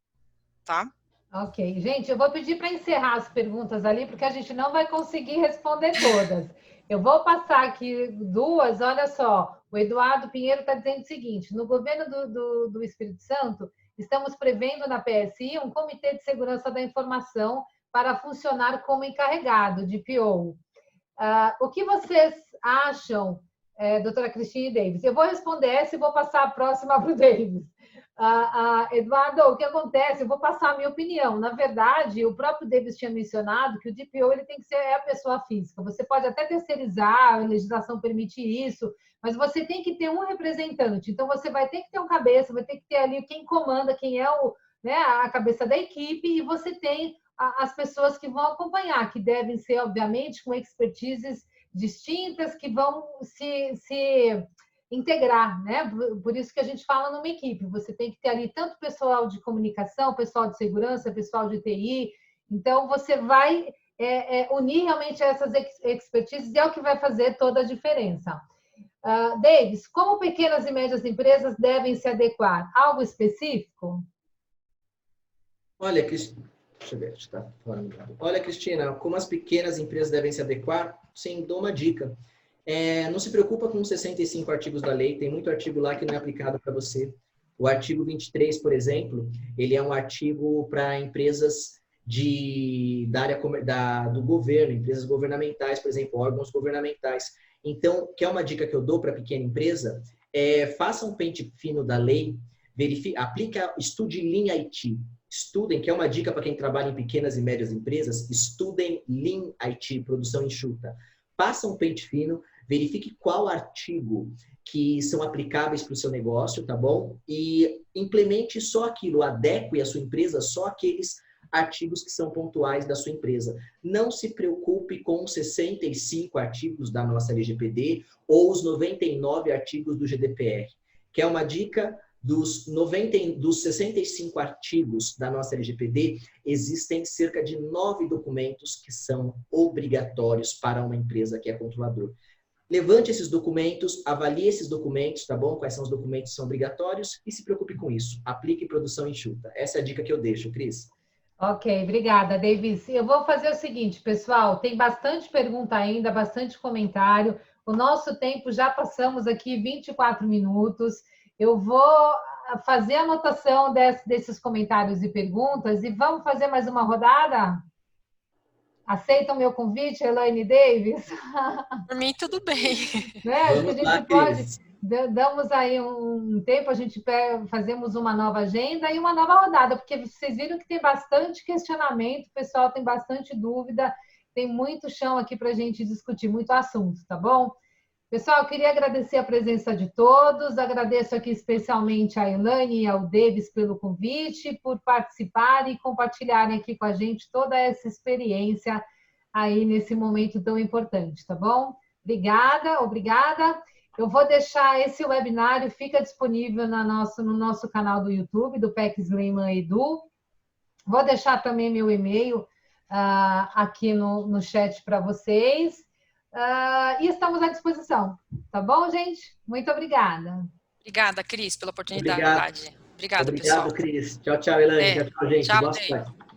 tá? Ok, gente, eu vou pedir para encerrar as perguntas ali, porque a gente não vai conseguir responder todas. Eu vou passar aqui duas, olha só, o Eduardo Pinheiro está dizendo o seguinte, no governo do Espírito Santo, estamos prevendo na PSI um Comitê de Segurança da Informação para funcionar como encarregado de PO. O que vocês acham, doutora Cristine Davis? Eu vou responder essa e vou passar a próxima para o Davis. Eduardo, o que acontece? Eu vou passar a minha opinião. Na verdade, o próprio Davis tinha mencionado que o DPO ele tem que ser a pessoa física. Você pode até terceirizar, a legislação permite isso, mas você tem que ter um representante. Então, você vai ter que ter um cabeça, vai ter que ter ali quem comanda, quem é a cabeça da equipe, e você tem as pessoas que vão acompanhar, que devem ser, obviamente, com expertises distintas, que vão se integrar, né? Por isso que a gente fala numa equipe. Você tem que ter ali tanto pessoal de comunicação, pessoal de segurança, pessoal de TI. Então, você vai unir realmente essas expertises e é o que vai fazer toda a diferença. Davis, como pequenas e médias empresas devem se adequar? Algo específico? Olha, Cristina, deixa eu ver, está fora. Olha, Cristina, como as pequenas empresas devem se adequar? Sim, dou uma dica. Não se preocupa com os 65 artigos da lei, tem muito artigo lá que não é aplicado para você. O artigo 23, por exemplo, ele é um artigo para empresas da área do governo, empresas governamentais, por exemplo, órgãos governamentais. Então, que é uma dica que eu dou para pequena empresa, faça um pente fino da lei, estude Lean IT. Estudem, que é uma dica para quem trabalha em pequenas e médias empresas, estudem Lean IT, produção enxuta. Faça um pente fino, verifique qual artigo que são aplicáveis para o seu negócio, tá bom? E implemente só aquilo, adeque a sua empresa só aqueles artigos que são pontuais da sua empresa. Não se preocupe com os 65 artigos da nossa LGPD ou os 99 artigos do GDPR, que é uma dica. Dos 65 artigos da nossa LGPD, existem cerca de 9 documentos que são obrigatórios para uma empresa que é controlador. Levante esses documentos, avalie esses documentos, tá bom? Quais são os documentos que são obrigatórios e se preocupe com isso. Aplique produção enxuta. Essa é a dica que eu deixo, Cris. Ok, obrigada, Davis. Eu vou fazer o seguinte, pessoal, tem bastante pergunta ainda, bastante comentário. O nosso tempo já passamos aqui 24 minutos. Eu vou fazer a anotação desses comentários e perguntas e vamos fazer mais uma rodada? Aceitam o meu convite, Elaine Davis? Por mim, tudo bem. Né? Vamos lá, damos aí um tempo, a gente fazemos uma nova agenda e uma nova rodada, porque vocês viram que tem bastante questionamento, o pessoal tem bastante dúvida, tem muito chão aqui para a gente discutir, muito assunto, tá bom? Pessoal, eu queria agradecer a presença de todos, agradeço aqui especialmente a Elaine e ao Davis pelo convite, por participarem e compartilharem aqui com a gente toda essa experiência aí nesse momento tão importante, tá bom? Obrigada, obrigada. Eu vou deixar esse webinário, fica disponível no nosso canal do YouTube, do PEC Sleiman Edu. Vou deixar também meu e-mail aqui no chat para vocês. E estamos à disposição. Tá bom, gente? Muito obrigada. Obrigada, Cris, pela oportunidade. Obrigado, pessoal. Obrigado, Cris. Tchau, tchau, Elaine. Tchau, gente. Tchau, Boa sorte.